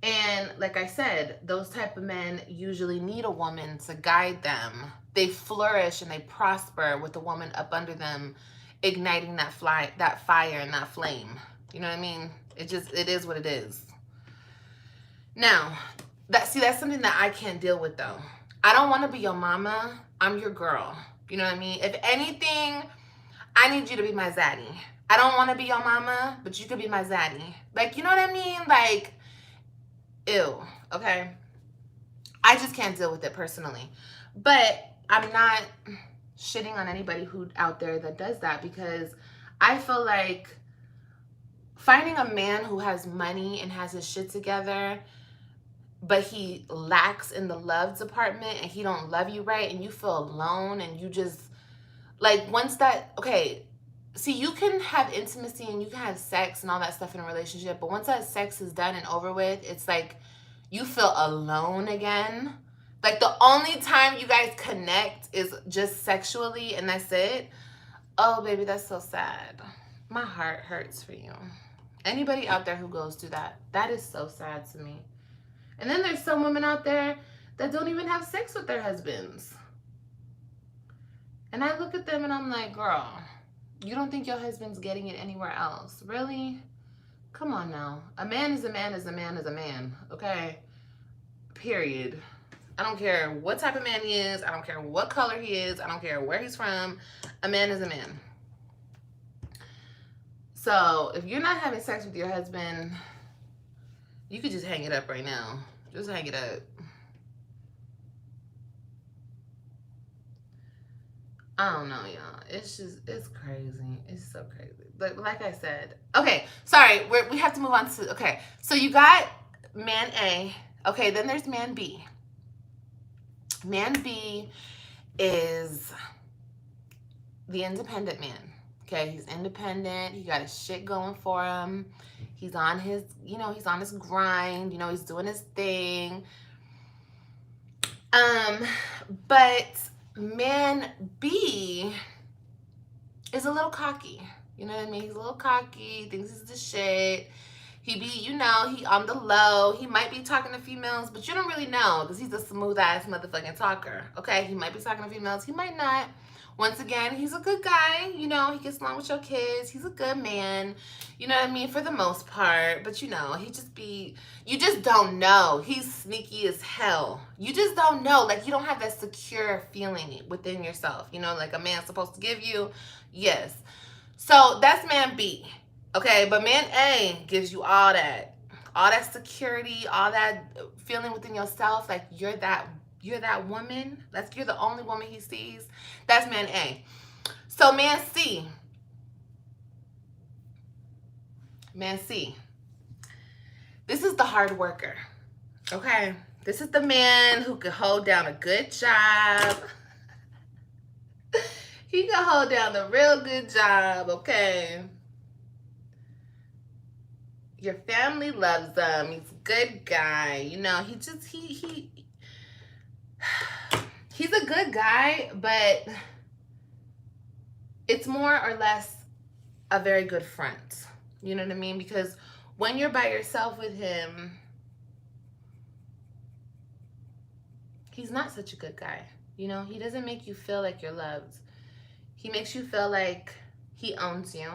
And like I said, those type of men usually need a woman to guide them. They flourish and they prosper with a woman up under them, igniting that fire and that flame. You know what I mean? It is what it is. Now, that's something that I can't deal with though. I don't want to be your mama. I'm your girl. You know what I mean? If anything, I need you to be my zaddy. I don't want to be your mama, but you could be my zaddy. Like, you know what I mean? Like, ew, okay? I just can't deal with it personally. But I'm not shitting on anybody who out there that does that, because I feel like finding a man who has money and has his shit together, but he lacks in the love department and he don't love you right, and you feel alone, and you just like, once that, okay, see, you can have intimacy and you can have sex and all that stuff in a relationship, but once that sex is done and over with, it's like you feel alone again. Like, the only time you guys connect is just sexually, and that's it. Oh, baby, that's so sad. My heart hurts for you. Anybody out there who goes through that, that is so sad to me. And then there's some women out there that don't even have sex with their husbands. And I look at them and I'm like, girl, you don't think your husband's getting it anywhere else? Really? Come on now. A man is a man is a man is a man, okay? Period. I don't care what type of man he is. I don't care what color he is. I don't care where he's from. A man is a man. So if you're not having sex with your husband, you could just hang it up right now. Just hang it up. I don't know, y'all. It's just, it's crazy. It's so crazy. But like I said, okay, sorry, we have to move on to, okay. So you got man A. Okay, then there's man B. Man B is the independent man. Okay, he's independent. He got his shit going for him. He's on his, you know, he's on his grind. You know, he's doing his thing. But man B is a little cocky. You know what I mean? He's a little cocky, thinks he's the shit. He be, you know, he on the low. He might be talking to females, but you don't really know because he's a smooth ass motherfucking talker. Okay, he might be talking to females. He might not. Once again, he's a good guy. You know, he gets along with your kids. He's a good man. You know what I mean? For the most part. But, you know, he just be, you just don't know. He's sneaky as hell. You just don't know. Like, you don't have that secure feeling within yourself. You know, like a man's supposed to give you. Yes. So, that's man B. Okay, but man A gives you all that security, all that feeling within yourself, like you're that woman. You're the only woman he sees. That's man A. So man C. Man C. This is the hard worker. Okay, this is the man who can hold down a good job. He can hold down a real good job. Okay. Your family loves him. He's a good guy. You know, he's a good guy, but it's more or less a very good friend. You know what I mean? Because when you're by yourself with him, he's not such a good guy. You know, he doesn't make you feel like you're loved. He makes you feel like he owns you.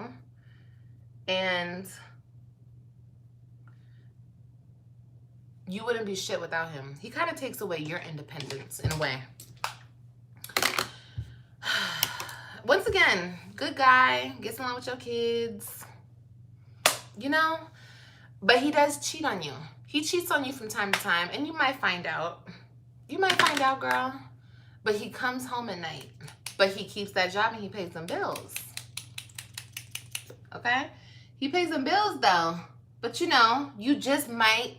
And you wouldn't be shit without him. He kind of takes away your independence in a way. Once again, good guy, gets along with your kids, you know, but he does cheat on you. He cheats on you from time to time, and you might find out. You might find out, girl. But he comes home at night. But he keeps that job and he pays them bills. Okay? He pays them bills, though. But, you know, you just might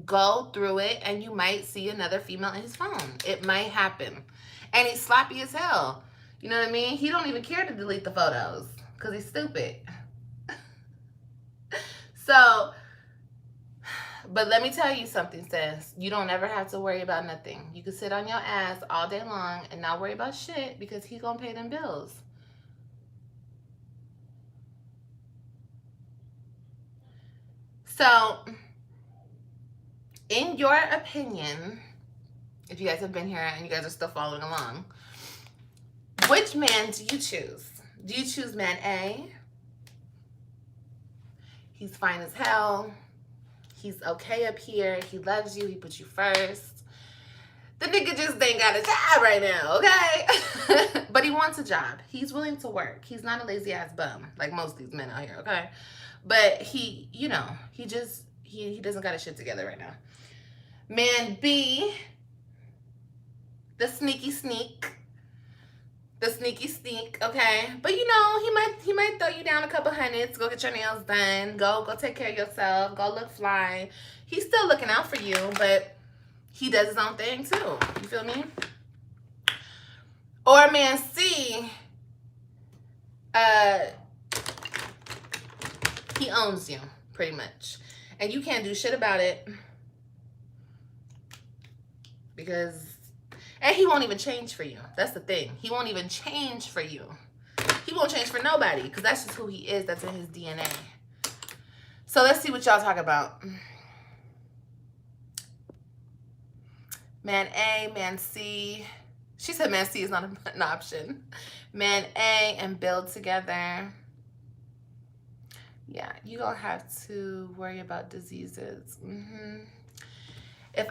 go through it and you might see another female in his phone. It might happen. And he's sloppy as hell. You know what I mean? He don't even care to delete the photos because he's stupid. So, but let me tell you something, sis. You don't ever have to worry about nothing. You can sit on your ass all day long and not worry about shit because he's gonna pay them bills. So, in your opinion, if you guys have been here and you guys are still following along, which man do you choose? Do you choose man A? He's fine as hell. He's okay up here. He loves you. He puts you first. The nigga just ain't got a job right now, okay? But he wants a job. He's willing to work. He's not a lazy ass bum like most of these men out here, okay? But he, you know, he doesn't got his shit together right now. Man B, the sneaky sneak, the sneaky sneak, okay? But you know, he might throw you down a couple hundreds, go get your nails done, go take care of yourself, go look fly. He's still looking out for you, but he does his own thing too. You feel me? Or man C, he owns you, pretty much. And you can't do shit about it. Because, and he won't even change for you. That's the thing. He won't even change for you. He won't change for nobody, because that's just who he is. That's in his DNA. So let's see what y'all talk about. Man A, man C. She said man C is not an option. Man A and build together. Yeah, you don't have to worry about diseases. If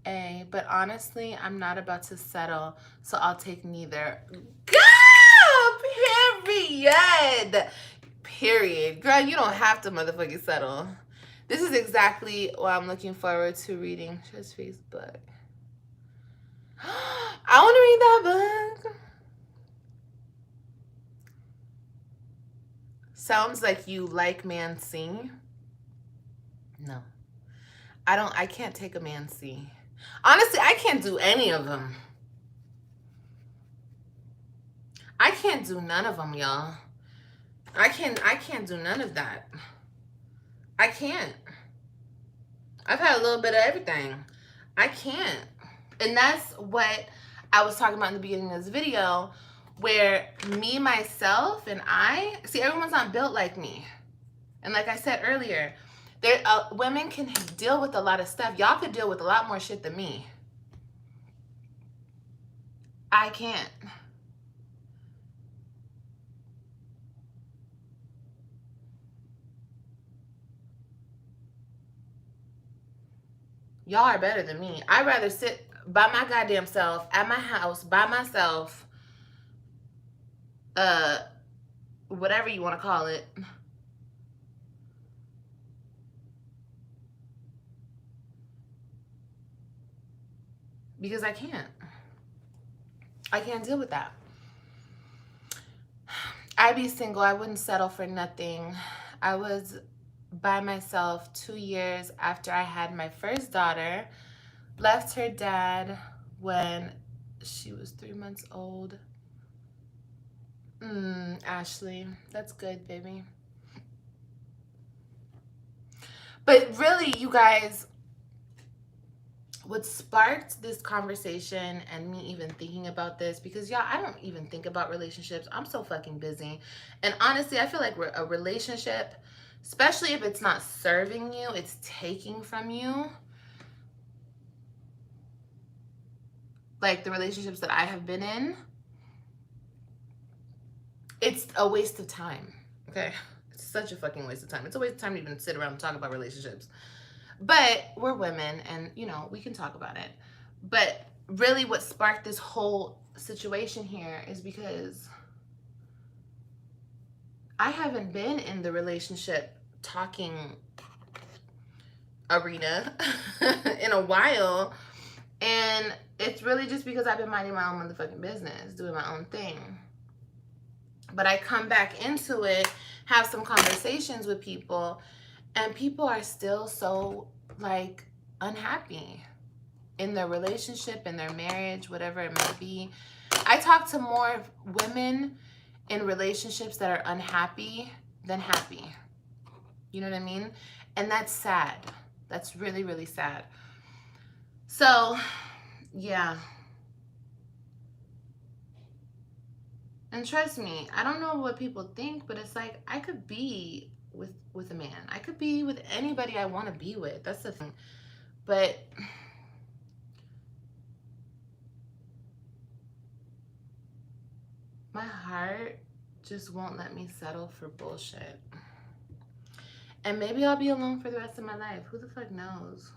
A, but honestly, I'm not about to settle, so I'll take neither. Go! Period. Period. Girl, you don't have to motherfucking settle. This is exactly what I'm looking forward to reading. Just Facebook. I want to read that book. Sounds like you like man C. No. I can't take a man C. Honestly, I can't do any of them. I can't do none of them, y'all. I can't do none of that. I can't. I've had a little bit of everything. I can't. And that's what I was talking about in the beginning of this video, where me, myself, and I, see, everyone's not built like me. And like I said earlier, women can deal with a lot of stuff. Y'all could deal with a lot more shit than me. I can't. Y'all are better than me. I'd rather sit by my goddamn self at my house by myself, whatever you want to call it, because I can't deal with that. I'd be single. I wouldn't settle for nothing. I was by myself 2 years after I had my first daughter. Left her dad when she was 3 months old. Ashley, that's good, baby. But really, you guys, what sparked this conversation and me even thinking about this, because y'all, I don't even think about relationships. I'm so fucking busy. And honestly, I feel like a relationship, especially if it's not serving you, it's taking from you. Like the relationships that I have been in, it's a waste of time, okay? It's such a fucking waste of time. It's a waste of time to even sit around and talk about relationships. But we're women and, you know, we can talk about it. But really what sparked this whole situation here is because I haven't been in the relationship talking arena in a while. And it's really just because I've been minding my own motherfucking business, doing my own thing. But I come back into it, have some conversations with people, and people are still so, like, unhappy in their relationship, in their marriage, whatever it may be. I talk to more women in relationships that are unhappy than happy. You know what I mean? And that's sad. That's really, really sad. So, yeah. And trust me, I don't know what people think, but it's like I could be with a man. I could be with anybody I want to be with. That's the thing. But my heart just won't let me settle for bullshit. And maybe I'll be alone for the rest of my life. Who the fuck knows?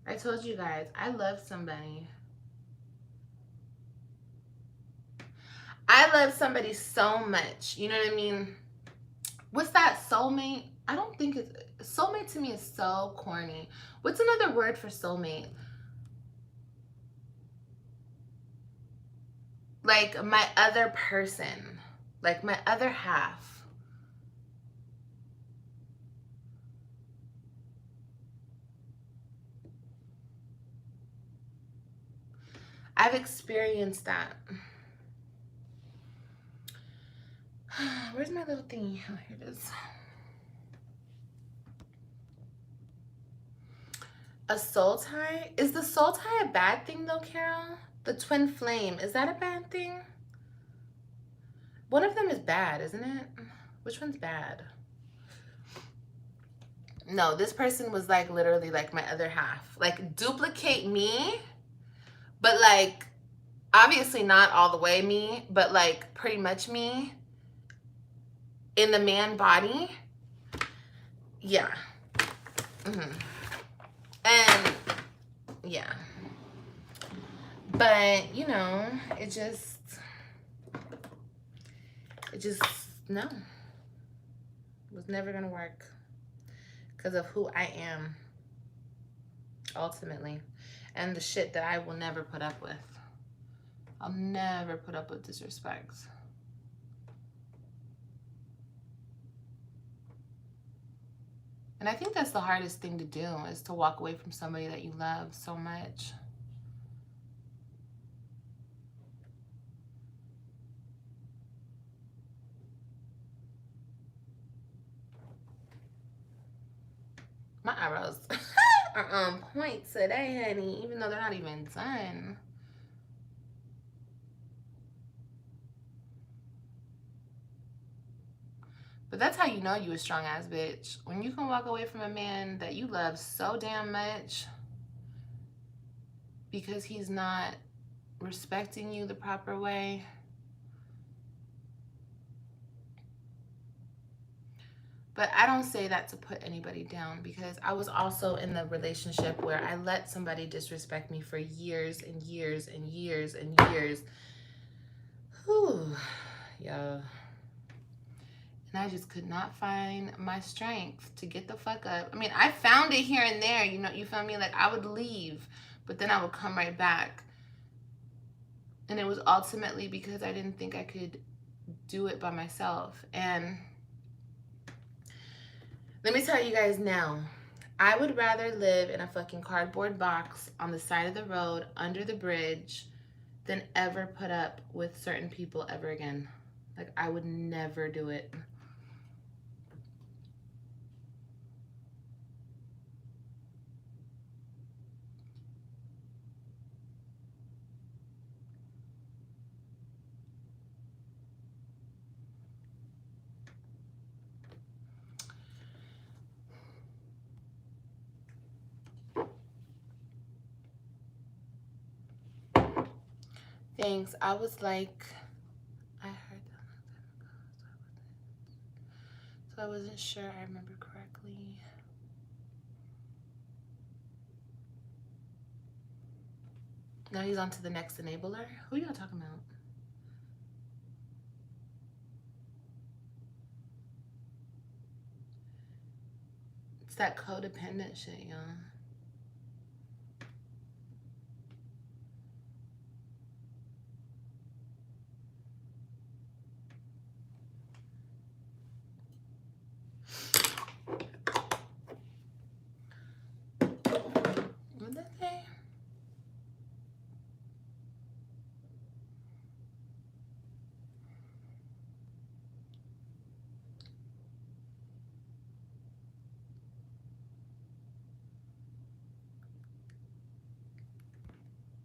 I told you guys, I love somebody. I love somebody so much. You know what I mean? What's that, soulmate? I don't think it's soulmate. To me is so corny. What's another word for soulmate? Like my other person, like my other half. I've experienced that. Where's my little thingy? Oh, here it is. A soul tie? Is the soul tie a bad thing though, Carol? The twin flame, is that a bad thing? One of them is bad, isn't it? Which one's bad? No, this person was like literally like my other half. Like duplicate me, but like obviously not all the way me, but like pretty much me in the man body. Yeah. And yeah. But, you know, it just, no. It was never going to work because of who I am, ultimately. And the shit that I will never put up with. I'll never put up with disrespect. And I think that's the hardest thing to do, is to walk away from somebody that you love so much. My eyebrows are on point today, honey, even though they're not even done. But that's how you know you a strong ass bitch. When you can walk away from a man that you love so damn much because he's not respecting you the proper way. But I don't say that to put anybody down, because I was also in the relationship where I let somebody disrespect me for years and years and years and years. Whew, yo. And I just could not find my strength to get the fuck up. I mean, I found it here and there, you know, you feel me? Like I would leave, but then I would come right back. And it was ultimately because I didn't think I could do it by myself. And let me tell you guys now, I would rather live in a fucking cardboard box on the side of the road under the bridge than ever put up with certain people ever again. Like, I would never do it. Thanks. I was like, I heard that. So I wasn't sure I remember correctly. Now he's on to the next enabler. Who y'all talking about? It's that codependent shit, y'all. What did that say?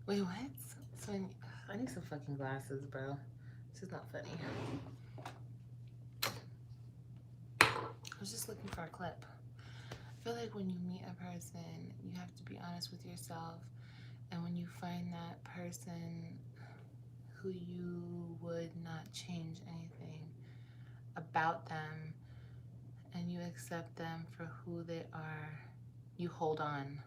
Wait, what? So I need some fucking glasses, bro. This is not funny. I was just looking for a clip. I feel like when you meet a person, you have to be honest with yourself. And when you find that person who you would not change anything about them, and you accept them for who they are, you hold on.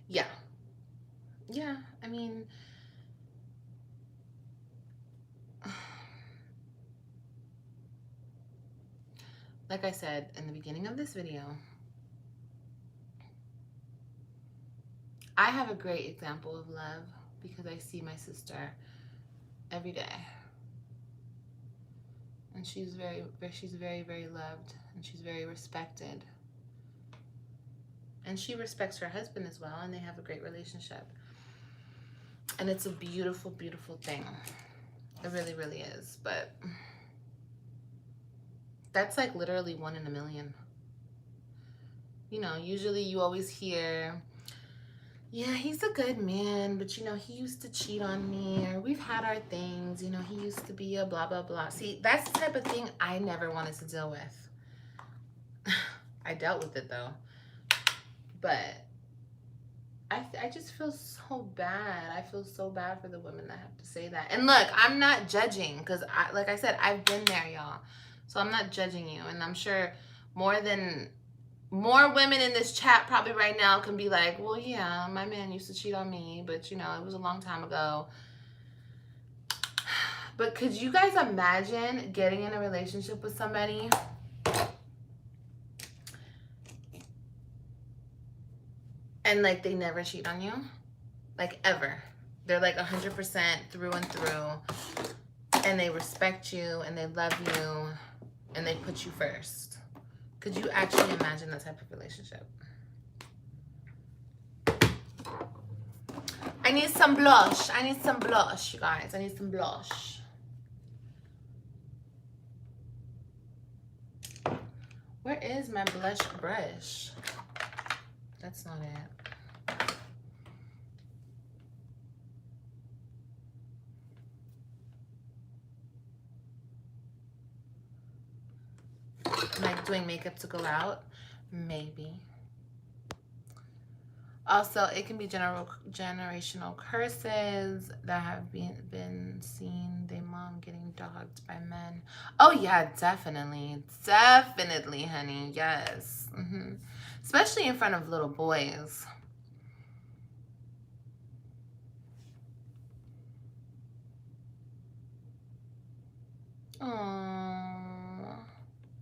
Yeah. Yeah, I mean, like I said in the beginning of this video, I have a great example of love because I see my sister every day. And she's very, very loved, and she's very respected. And she respects her husband as well, and they have a great relationship. And it's a beautiful, beautiful thing. It really, really is. But that's like literally 1 in a million. You know, usually you always hear, yeah, he's a good man, but you know, he used to cheat on me, or we've had our things, you know, he used to be a blah, blah, blah. See, that's the type of thing I never wanted to deal with. I dealt with it though. But I just feel so bad. I feel so bad for the women that have to say that. And look, I'm not judging because, like I said, I've been there, y'all. So I'm not judging you. And I'm sure more women in this chat probably right now can be like, well, yeah, my man used to cheat on me, but, you know, it was a long time ago. But could you guys imagine getting in a relationship with somebody and like they never cheat on you? Like ever. They're like 100% through and through, and they respect you and they love you and they put you first. Could you actually imagine that type of relationship? I need some blush. I need some blush, you guys. I need some blush. Where is my blush brush? That's not it. Am I doing makeup to go out? Maybe. Also, it can be generational curses that have been seen. Their mom getting dogged by men. Oh yeah, definitely. Definitely, honey. Yes. Especially in front of little boys. Oh,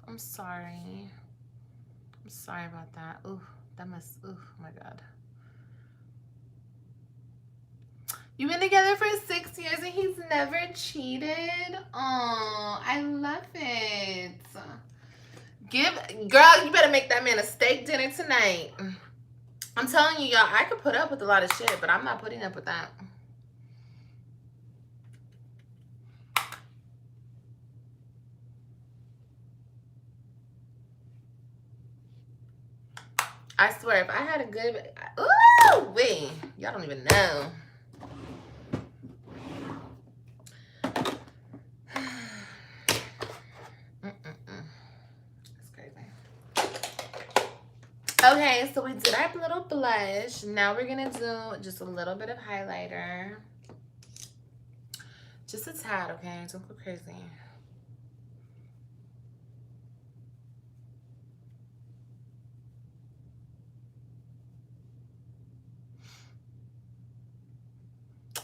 I'm sorry. I'm sorry about that. Ooh, that must, oh my God. You've been together for 6 years and he's never cheated? Oh, I love it. Girl, you better make that man a steak dinner tonight. I'm telling you, y'all, I could put up with a lot of shit, but I'm not putting up with that. I swear, if I had a good, ooh, wait, y'all don't even know. That's crazy. Okay, so we did our little blush. Now we're gonna do just a little bit of highlighter. Just a tad, okay? Don't go crazy.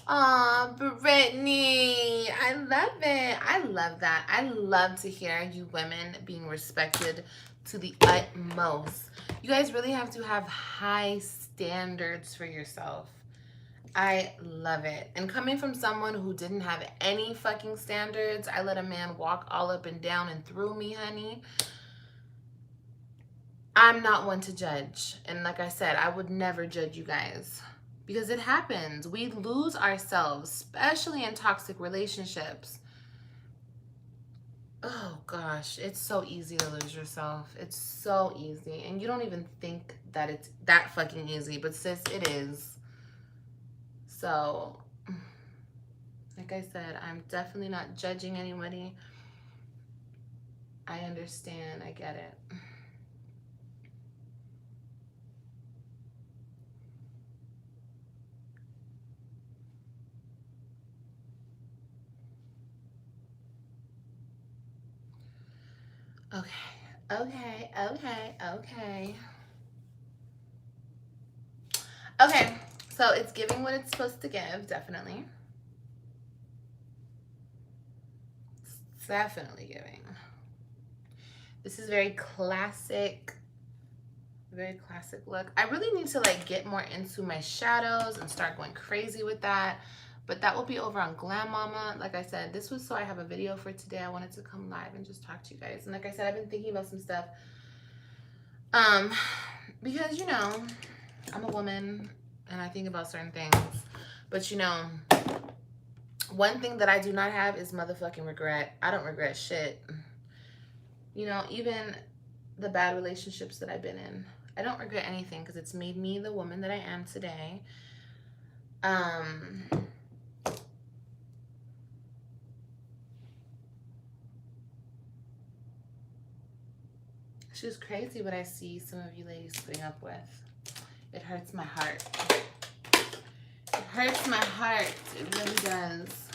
Aw, Brittany, I love it. I love that. I love to hear you women being respected to the utmost. You guys really have to have high standards for yourself. I love it. And coming from someone who didn't have any fucking standards, I let a man walk all up and down and through me, honey. I'm not one to judge. And like I said, I would never judge you guys. Because it happens. We lose ourselves, especially in toxic relationships. Oh gosh, it's so easy to lose yourself. It's so easy. And you don't even think that it's that fucking easy, but sis, it is. So, like I said, I'm definitely not judging anybody. I understand. I get it. Okay, so it's giving what it's supposed to give, definitely. It's definitely giving. This is very classic look. I really need to like get more into my shadows and start going crazy with that. But that will be over on Glam Mama. Like I said, this was so I have a video for today. I wanted to come live and just talk to you guys. And like I said, I've been thinking about some stuff. Because, you know, I'm a woman and I think about certain things. But, you know, one thing that I do not have is motherfucking regret. I don't regret shit. You know, even the bad relationships that I've been in. I don't regret anything because it's made me the woman that I am today. It's just crazy what I see some of you ladies putting up with. It hurts my heart. It hurts my heart. It really does.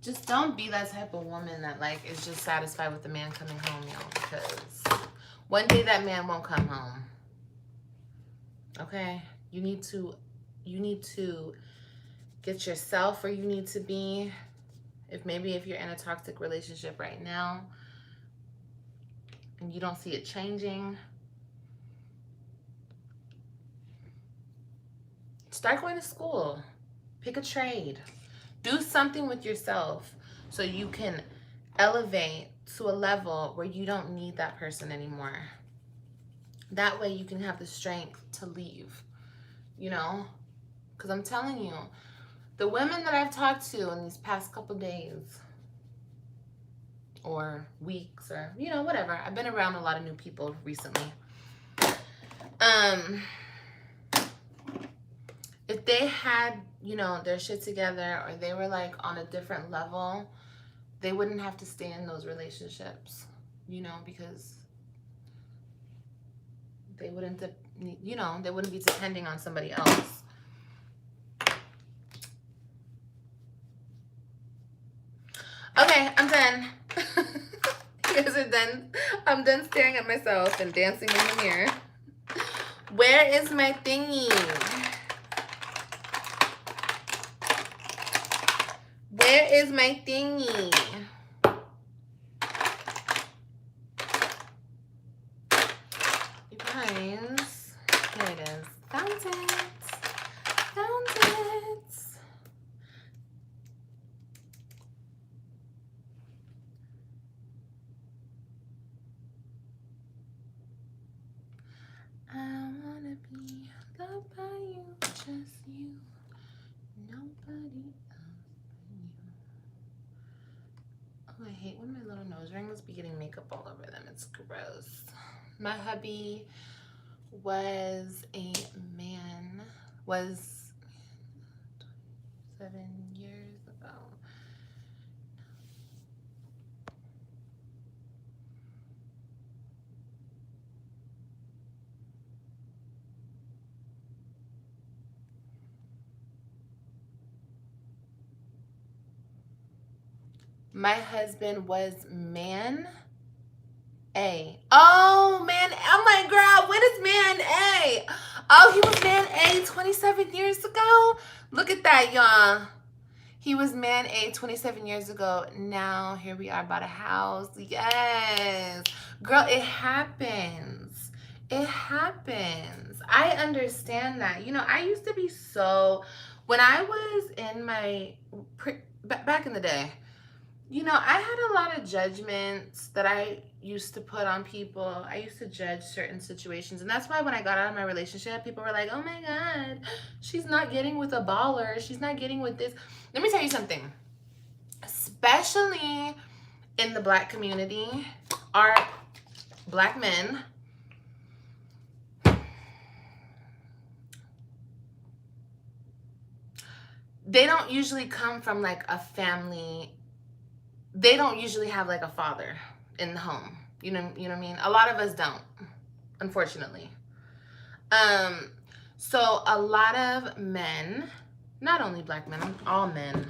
Just don't be that type of woman that like is just satisfied with the man coming home, y'all, because one day that man won't come home. Okay? You need to get yourself where you need to be. If you're in a toxic relationship right now and you don't see it changing, start going to school. Pick a trade. Do something with yourself so you can elevate to a level where you don't need that person anymore. That way you can have the strength to leave, you know? Because I'm telling you, the women that I've talked to in these past couple days or weeks or, you know, whatever. I've been around a lot of new people recently. If they had, you know, their shit together or they were like on a different level, they wouldn't have to stay in those relationships, you know, because they wouldn't, you know, they wouldn't be depending on somebody else. Okay, I'm done. You guys are done. I'm done staring at myself and dancing in the mirror. Where is my thingy? Where is my thingy? You guys, here it is. Found it. Found it. I wanna be loved by you, just you, nobody else but you. Oh, I hate when my little nose rings be getting makeup all over them. It's gross. My hubby was 7 years ago. My husband was man A. Oh, man. I'm like, girl, what is man A? Oh, he was man A 27 years ago? Look at that, y'all. He was man A 27 years ago. Now, here we are, bought a house. Yes. Girl, it happens. It happens. I understand that. You know, I used to be so... When I was in my... Back in the day, you know, I had a lot of judgments that I used to put on people. I used to judge certain situations. And that's why when I got out of my relationship, people were like, oh my God, she's not getting with a baller. She's not getting with this. Let me tell you something. Especially in the Black community, our Black men, they don't usually come from like a family. They don't usually have like a father in the home. You know what I mean? A lot of us don't, unfortunately. So a lot of men, not only Black men, all men,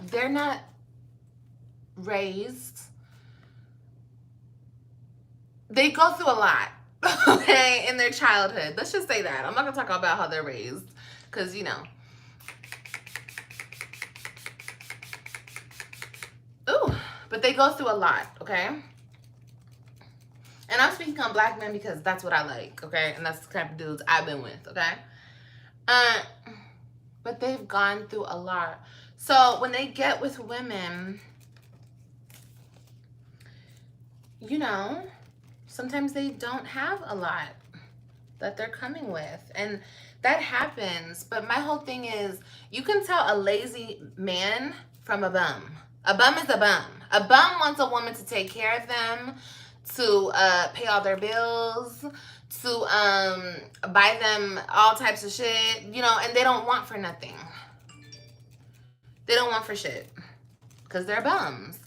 they're not raised. They go through a lot, okay, in their childhood. Let's just say that. I'm not gonna talk about how they're raised, because, you know. Ooh, but they go through a lot, okay? And I'm speaking on black men because that's what I like, okay? And that's the type of dudes I've been with, okay? Uh, but they've gone through a lot. So when they get with women, you know, sometimes they don't have a lot that they're coming with. And that happens. But my whole thing is, you can tell a lazy man from a bum. A bum is a bum. A bum wants a woman to take care of them, to pay all their bills, to buy them all types of shit, you know, and they don't want for nothing. They don't want for shit because they're bums.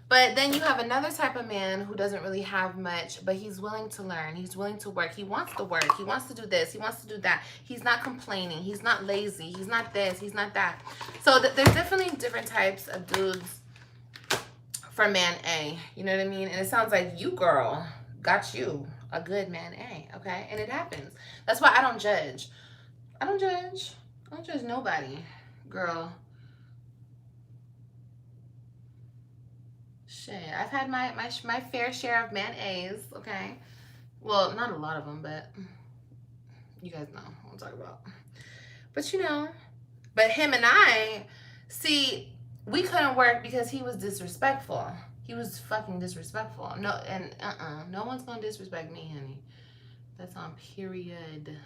But then you have another type of man who doesn't really have much, but he's willing to learn. He's willing to work. He wants to work. He wants to do this. He wants to do that. He's not complaining. He's not lazy. He's not this. He's not that. So there's definitely different types of dudes for man A. You know what I mean? And it sounds like you, girl, got you a good man A, okay? And it happens. That's why I don't judge. I don't judge. I don't judge nobody, girl. Shit, I've had my fair share of man A's, okay? Well, not a lot of them, but you guys know what I'm talking about. But you know, but him and I, see, we couldn't work because he was disrespectful. He was fucking disrespectful. No, and no one's gonna disrespect me, honey. That's on period.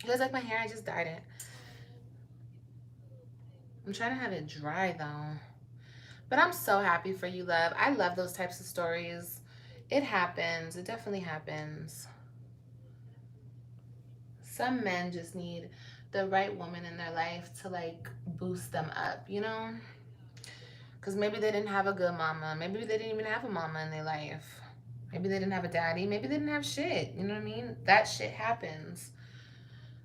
You guys like my hair? I just dyed it. I'm trying to have it dry though. But I'm so happy for you, love. I love those types of stories. It happens. It definitely happens. Some men just need the right woman in their life to like boost them up, you know? Because maybe they didn't have a good mama. Maybe they didn't even have a mama in their life. Maybe they didn't have a daddy. Maybe they didn't have shit. You know what I mean? That shit happens.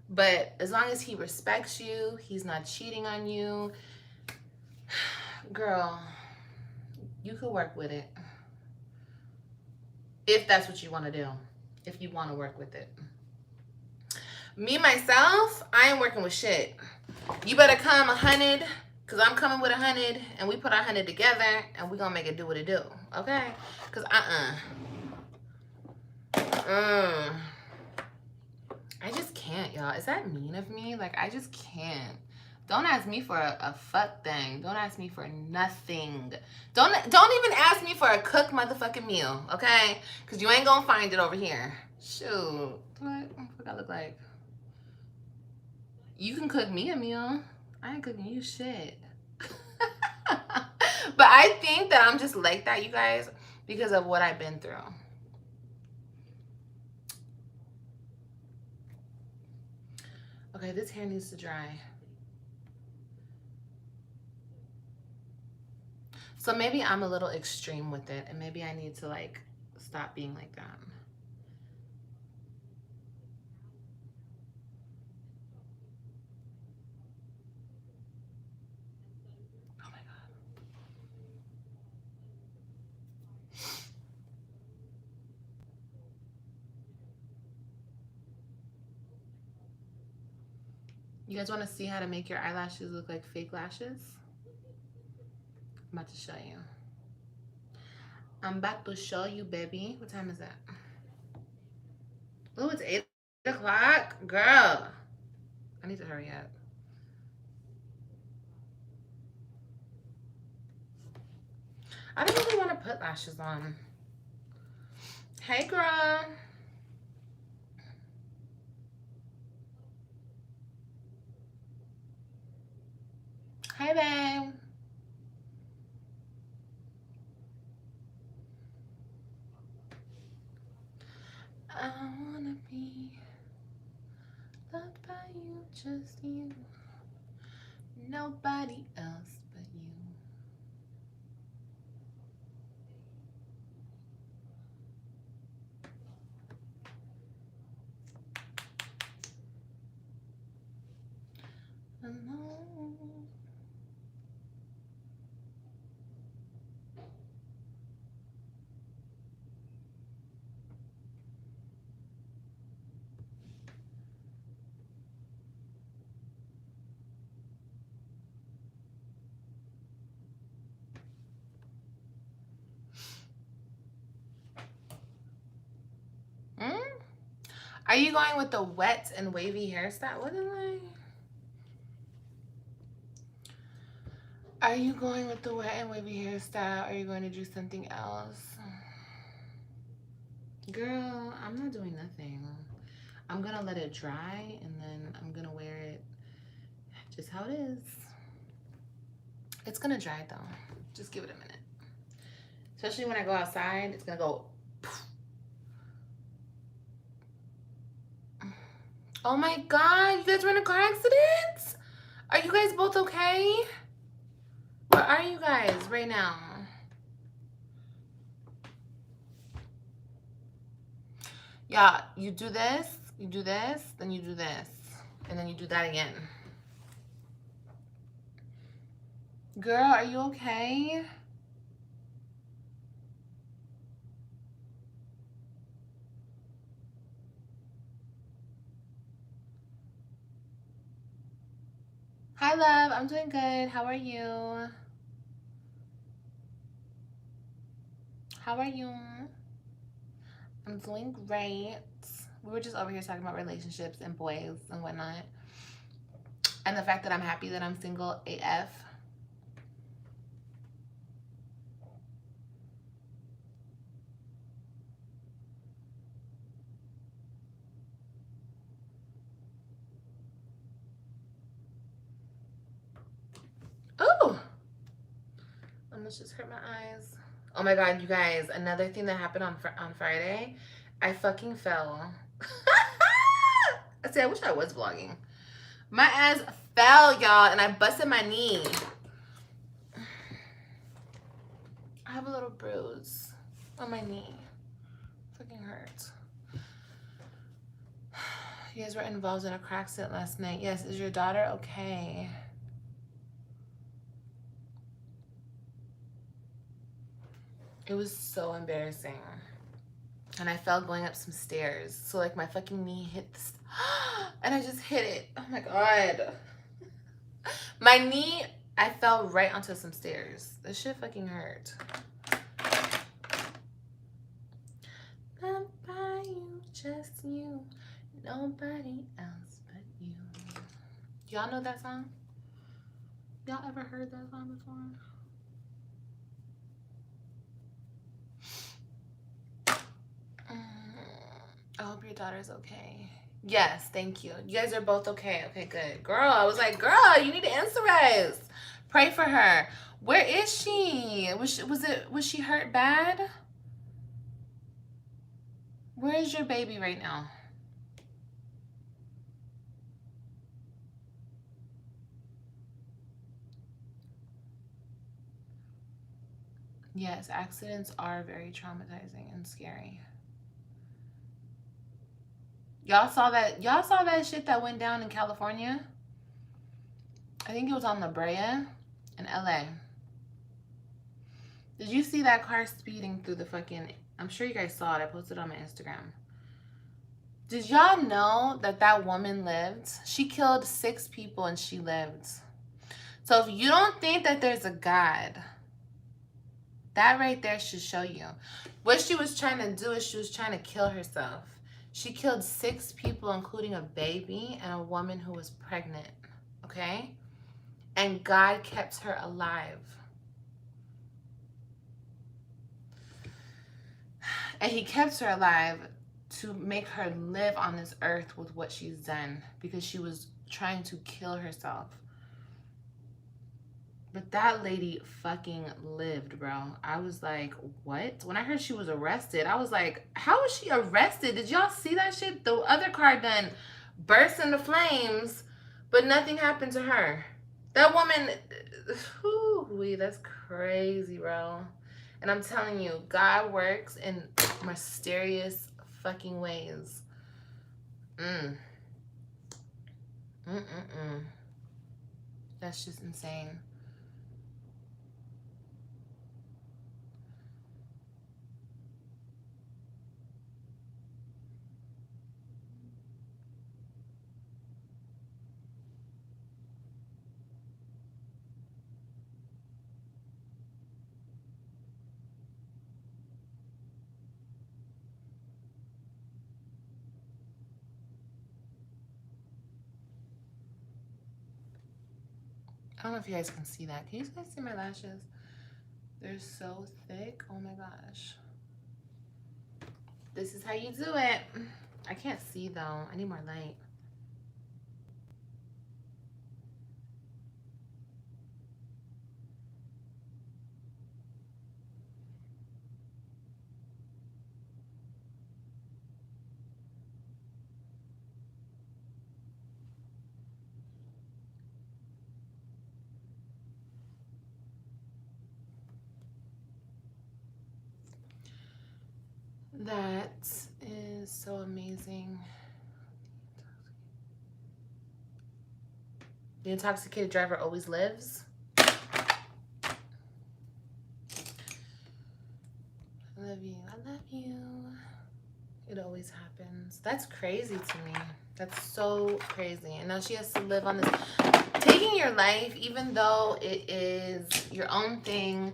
But as long as he respects you, he's not cheating on you, girl, you could work with it. If that's what you want to do. If you want to work with it. Me, myself, I ain't working with shit. You better come 100, because I'm coming with 100, and we put our 100 together, and we going to make it do what it do. Okay? Because I just can't, y'all. Is that mean of me? Like, I just can't. Don't ask me for a fuck thing. Don't ask me for nothing. Don't even ask me for a cooked motherfucking meal, okay? Because you ain't gonna find it over here. Shoot. What I look like? You can cook me a meal. I ain't cooking you shit. But I think that I'm just like that, you guys, because of what I've been through. Okay, this hair needs to dry. So maybe I'm a little extreme with it, and maybe I need to like stop being like that. Oh my God. You guys want to see how to make your eyelashes look like fake lashes? I'm about to show you. I'm about to show you, baby. What time is that? Oh, it's 8 o'clock? Girl, I need to hurry up. I don't really want to put lashes on. Hey, girl. Hey, babe. I wanna be loved by you, just you. Nobody else but you. Alone. Are you going with the wet and wavy hairstyle? What is I? Are you going with the wet and wavy hairstyle? Or are you going to do something else? Girl, I'm not doing nothing. I'm gonna let it dry and then I'm gonna wear it just how it is. It's gonna dry though. Just give it a minute. Especially when I go outside, it's gonna go poof. Oh my God, you guys were in a car accident? Are you guys both okay? Where are you guys right now? Yeah, you do this, then you do this, and then you do that again. Girl, are you okay? Hi, love. I'm doing good. How are you? How are you? I'm doing great. We were just over here talking about relationships and boys and whatnot. And the fact that I'm happy that I'm single AF. Oh! Almost just hurt my eyes. Oh my God, you guys. Another thing that happened on Friday. I fucking fell. See, I wish I was vlogging. My ass fell, y'all, and I busted my knee. I have a little bruise on my knee. Fucking hurts. You guys were involved in a car accident last night. Yes, is your daughter okay? It was so embarrassing. And I fell going up some stairs. So like my fucking knee hit the and I just hit it. Oh my God. My knee, I fell right onto some stairs. This shit fucking hurt. Not by you, just you. Nobody else but you. Y'all know that song? Y'all ever heard that song before? I hope your daughter's okay. Yes, thank you. You guys are both okay. Okay, good. Girl, I was like, girl, you need to answer us. Pray for her. Where is she? Was she hurt bad? Where is your baby right now? Yes, accidents are very traumatizing and scary. Y'all saw that shit that went down in California? I think it was on La Brea in LA. Did you see that car speeding through the fucking... I'm sure you guys saw it. I posted it on my Instagram. Did y'all know that woman lived? She killed 6 people and she lived. So if you don't think that there's a God, that right there should show you. What she was trying to do is she was trying to kill herself. She killed 6 people, including a baby and a woman who was pregnant. Okay? And God kept her alive. And he kept her alive to make her live on this earth with what she's done, because she was trying to kill herself. But that lady fucking lived, bro. I was like, what? When I heard she was arrested, I was like, how was she arrested? Did y'all see that shit? The other car done burst into flames, but nothing happened to her. That woman, whew, that's crazy, bro. And I'm telling you, God works in mysterious fucking ways. That's just insane. I don't know if you guys can see that. Can you guys see my lashes? They're so thick. Oh my gosh. This is how you do it. I can't see though. I need more light. That is so amazing. The intoxicated driver always lives. I love you. I love you. It always happens. That's crazy to me. That's so crazy. And now she has to live on this. Taking your life, even though it is your own thing.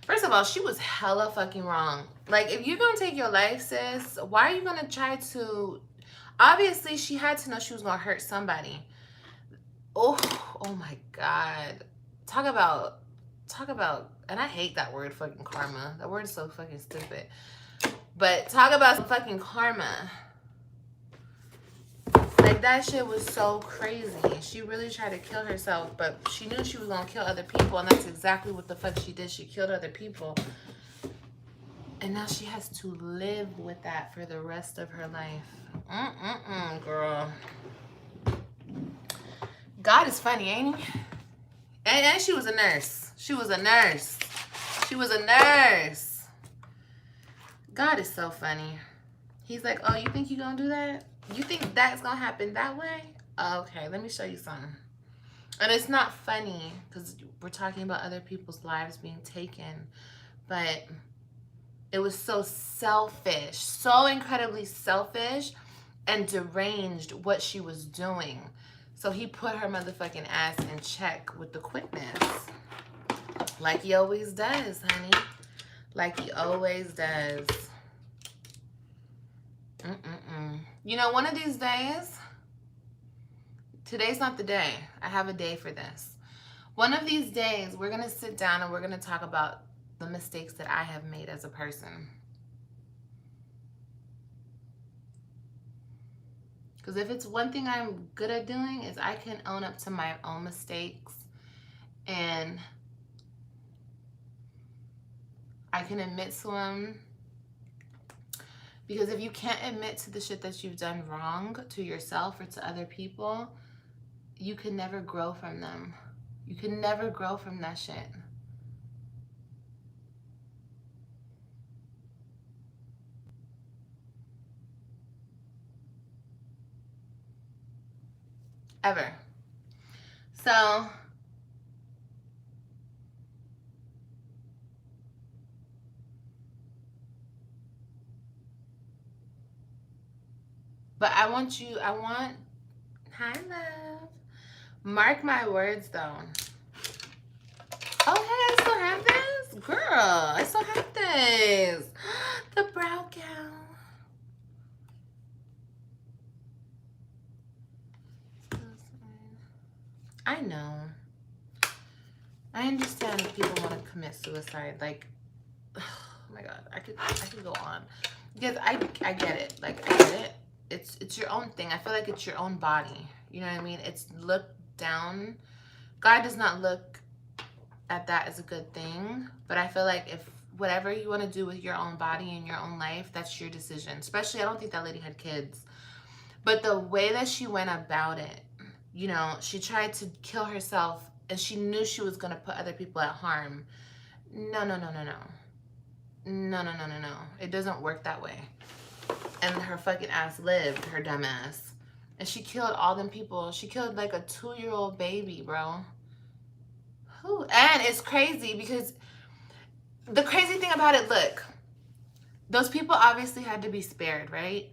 First of all, she was hella fucking wrong. Like, if you're gonna take your life, sis, why are you gonna try to... Obviously, she had to know she was gonna hurt somebody. Oh my God. Talk about, and I hate that word, fucking karma. That word is so fucking stupid. But talk about some fucking karma. Like, that shit was so crazy. She really tried to kill herself, but she knew she was gonna kill other people, and that's exactly what the fuck she did. She killed other people. And now she has to live with that for the rest of her life. Girl. God is funny, ain't he? And she was a nurse. She was a nurse. She was a nurse. God is so funny. He's like, oh, you think you're gonna do that? You think that's gonna happen that way? Okay, let me show you something. And it's not funny because we're talking about other people's lives being taken, but it was so selfish, so incredibly selfish and deranged what she was doing. So he put her motherfucking ass in check with the quickness. Like he always does, honey. Like he always does. You know, one of these days, today's not the day. I have a day for this. One of these days, we're going to sit down and we're going to talk about the mistakes that I have made as a person. Because if it's one thing I'm good at doing is I can own up to my own mistakes and I can admit to them. Because if you can't admit to the shit that you've done wrong to yourself or to other people, you can never grow from them. You can never grow from that shit. Ever. So, but I want, hi love. Mark my words though. Oh, hey, I still have this? Girl, I still have this. The brow gown. I know. I understand if people want to commit suicide. Like, oh my God, I could go on. Because I get it. Like, I get it. It's your own thing. I feel like it's your own body. You know what I mean? It's looked down. God does not look at that as a good thing. But I feel like if whatever you want to do with your own body and your own life, that's your decision. Especially, I don't think that lady had kids. But the way that she went about it, you know, she tried to kill herself and she knew she was going to put other people at harm. No. No. It doesn't work that way. And her fucking ass lived, her dumb ass. And she killed all them people. She killed like a 2-year-old baby, bro. Who? And it's crazy because the crazy thing about it, look, those people obviously had to be spared, right?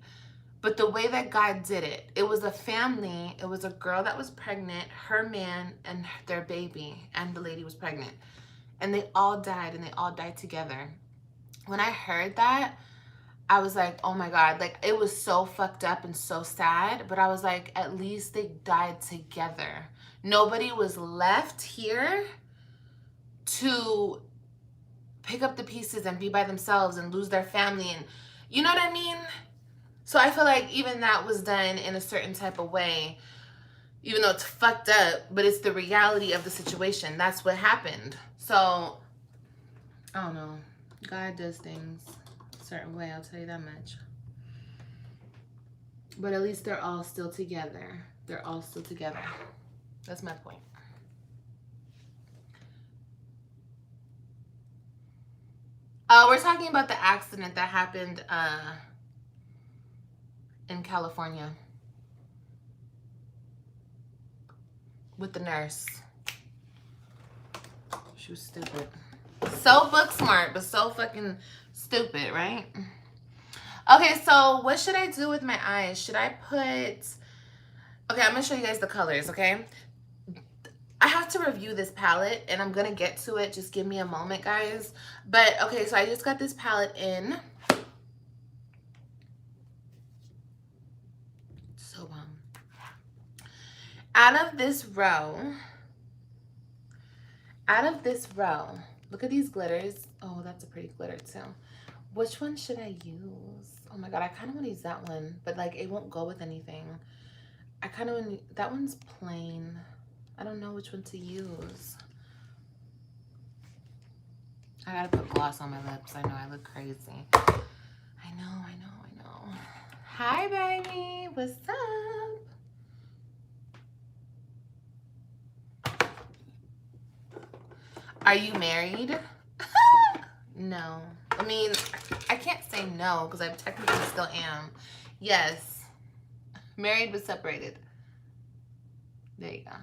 But the way that God did it, it was a family. It was a girl that was pregnant, her man, and their baby, and the lady was pregnant. And they all died, and they all died together. When I heard that, I was like, oh my God, like it was so fucked up and so sad, but I was like, at least they died together. Nobody was left here to pick up the pieces and be by themselves and lose their family, and you know what I mean? So I feel like even that was done in a certain type of way, even though it's fucked up, but it's the reality of the situation. That's what happened. So I don't know. God does things a certain way, I'll tell you that much. But at least they're all still together. They're all still together. That's my point. We're talking about the accident that happened in California with the nurse. She was stupid. So book smart, but so fucking stupid, right? Okay, so what should I do with my eyes? Should I put... Okay, I'm going to show you guys the colors, okay? I have to review this palette, and I'm going to get to it. Just give me a moment, guys. But, okay, so I just got this palette in. So, out of this row, look at these glitters. Oh, that's a pretty glitter, too. Which one should I use? Oh, my God, I kind of want to use that one, but, like, it won't go with anything. I kind of want... That one's plain. I don't know which one to use. I gotta put gloss on my lips. I know I look crazy. I know. Hi, baby. What's up? Are you married? No. I mean, I can't say no because I technically still am. Yes. Married but separated. There you go.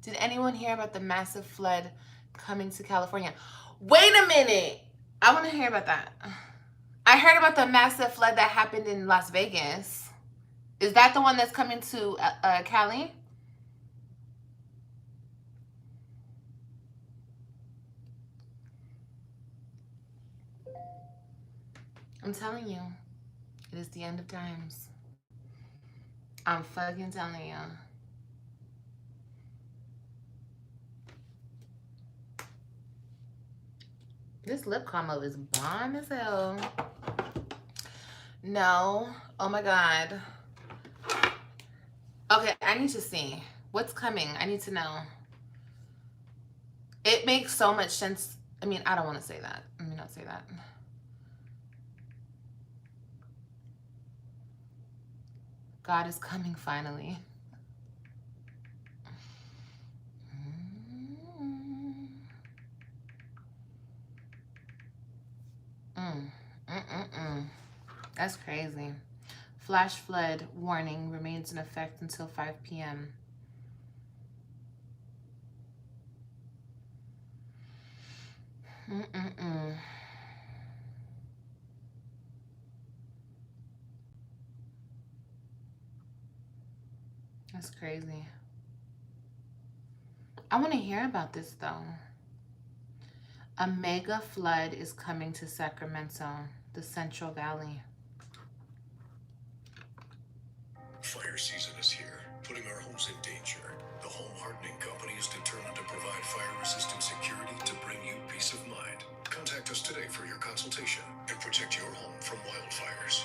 Did anyone hear about the massive flood coming to California? Wait a minute. I want to hear about that. I heard about the massive flood that happened in Las Vegas. Is that the one that's coming to Cali? I'm telling you, it is the end of times. I'm fucking telling you. This lip combo is bomb as hell. No. Oh my God. Okay, I need to see. What's coming? I need to know. It makes so much sense. I mean, I don't want to say that. Let me not say that. God is coming finally. That's crazy. Flash flood warning remains in effect until 5 p.m. That's crazy. I want to hear about this though. A mega flood is coming to Sacramento, the Central Valley. Fire season is here, putting our homes in danger. The Home Hardening Company is determined to provide fire-resistant security to bring you peace of mind. Contact us today for your consultation and protect your home from wildfires.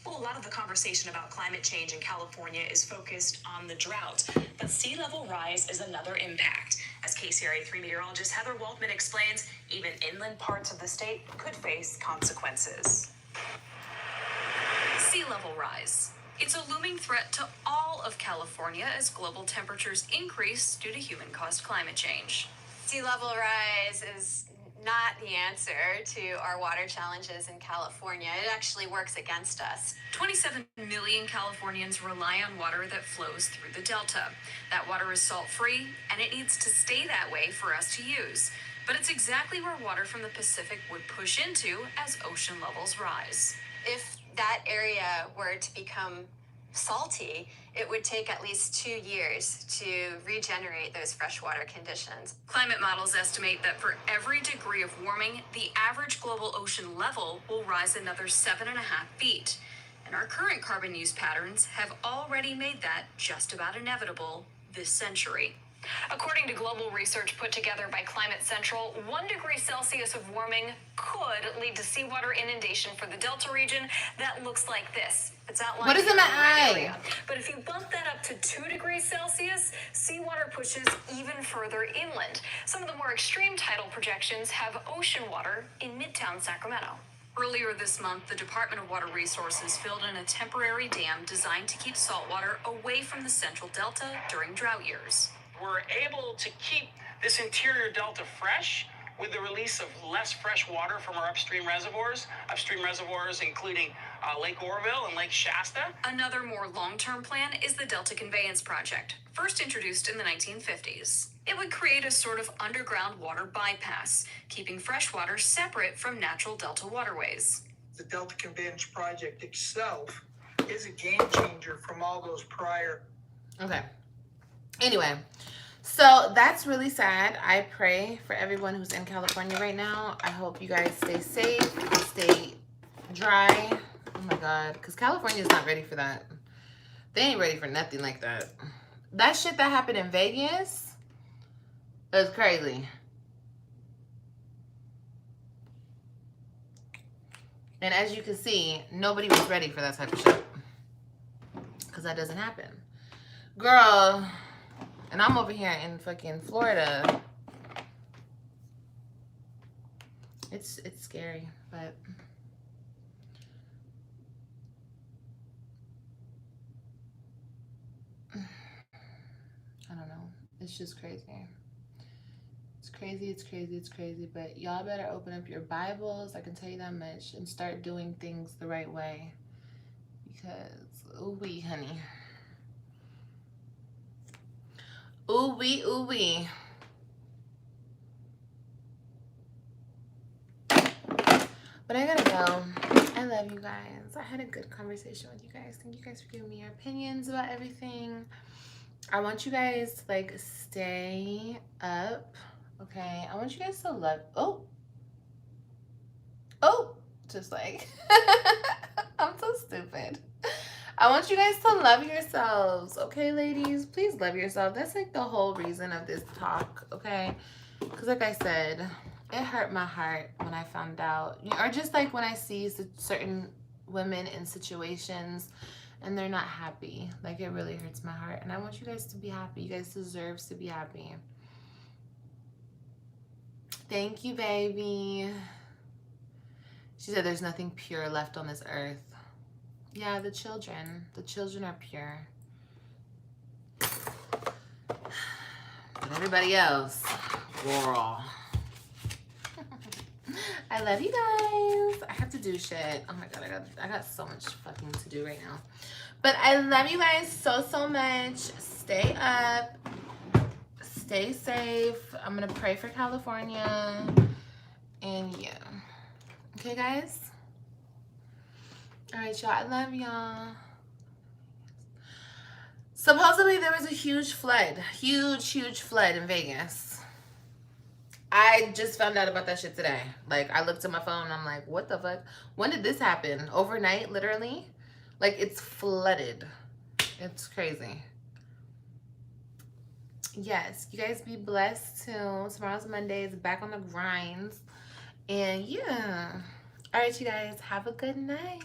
Well, a lot of the conversation about climate change in California is focused on the drought, but sea level rise is another impact. As KCRA 3 meteorologist Heather Waldman explains, even inland parts of the state could face consequences. Sea level rise. It's a looming threat to all of California as global temperatures increase due to human-caused climate change. Sea level rise is not the answer to our water challenges in California. It actually works against us. 27 million Californians rely on water that flows through the Delta. That water is salt-free, and it needs to stay that way for us to use. But it's exactly where water from the Pacific would push into as ocean levels rise. If that area were to become salty, it would take at least 2 years to regenerate those freshwater conditions. Climate models estimate that for every degree of warming, the average global ocean level will rise another 7.5 feet. And our current carbon use patterns have already made that just about inevitable this century. According to global research put together by Climate Central, 1 degree Celsius of warming could lead to seawater inundation for the Delta region that looks like this. It's outlined. What is in my eye? Area. But if you bump that up to 2 degrees Celsius, seawater pushes even further inland. Some of the more extreme tidal projections have ocean water in Midtown Sacramento. Earlier this month, the Department of Water Resources filled in a temporary dam designed to keep saltwater away from the central delta during drought years. We're able to keep this interior delta fresh with the release of less fresh water from our upstream reservoirs including Lake Oroville and Lake Shasta. Another more long-term plan is the Delta Conveyance Project, first introduced in the 1950s. It would create a sort of underground water bypass, keeping fresh water separate from natural delta waterways. The Delta Conveyance Project itself is a game changer from all those prior. Okay. Anyway, so that's really sad. I pray for everyone who's in California right now. I hope you guys stay safe, stay dry. Oh my God, because California is not ready for that. They ain't ready for nothing like that. That shit that happened in Vegas is crazy. And as you can see, nobody was ready for that type of shit. Because that doesn't happen. Girl, and I'm over here in fucking Florida. It's scary, but I don't know. It's just crazy. It's crazy, it's crazy, it's crazy. But y'all better open up your Bibles, I can tell you that much, and start doing things the right way. Because, ooh-wee, honey. Ooh-wee, ooh-wee. But I gotta go. I love you guys. I had a good conversation with you guys. Thank you guys for giving me your opinions about everything. I want you guys to, like, stay up. Okay? I want you guys to love... Oh! Just like... I'm so stupid. I want you guys to love yourselves. Okay, ladies? Please love yourself. That's, like, the whole reason of this talk. Okay? Because, like I said... It hurt my heart when I found out, or just like when I see certain women in situations and they're not happy. Like, it really hurts my heart. And I want you guys to be happy. You guys deserve to be happy. Thank you, baby. She said there's nothing pure left on this earth. Yeah, the children. The children are pure. But everybody else, girl. I love you guys. I have to do shit. Oh my God, I got so much fucking to do right now. But I love you guys so, so much. Stay up. Stay safe. I'm going to pray for California. And yeah. Okay, guys? All right, y'all. I love y'all. Supposedly, there was a huge flood. Huge flood in Vegas. I just found out about that shit today. Like, I looked at my phone and I'm like, what the fuck? When did this happen? Overnight, literally? Like, it's flooded. It's crazy. Yes, you guys be blessed too. Tomorrow's Monday. It's back on the grinds. And yeah. All right, you guys. Have a good night.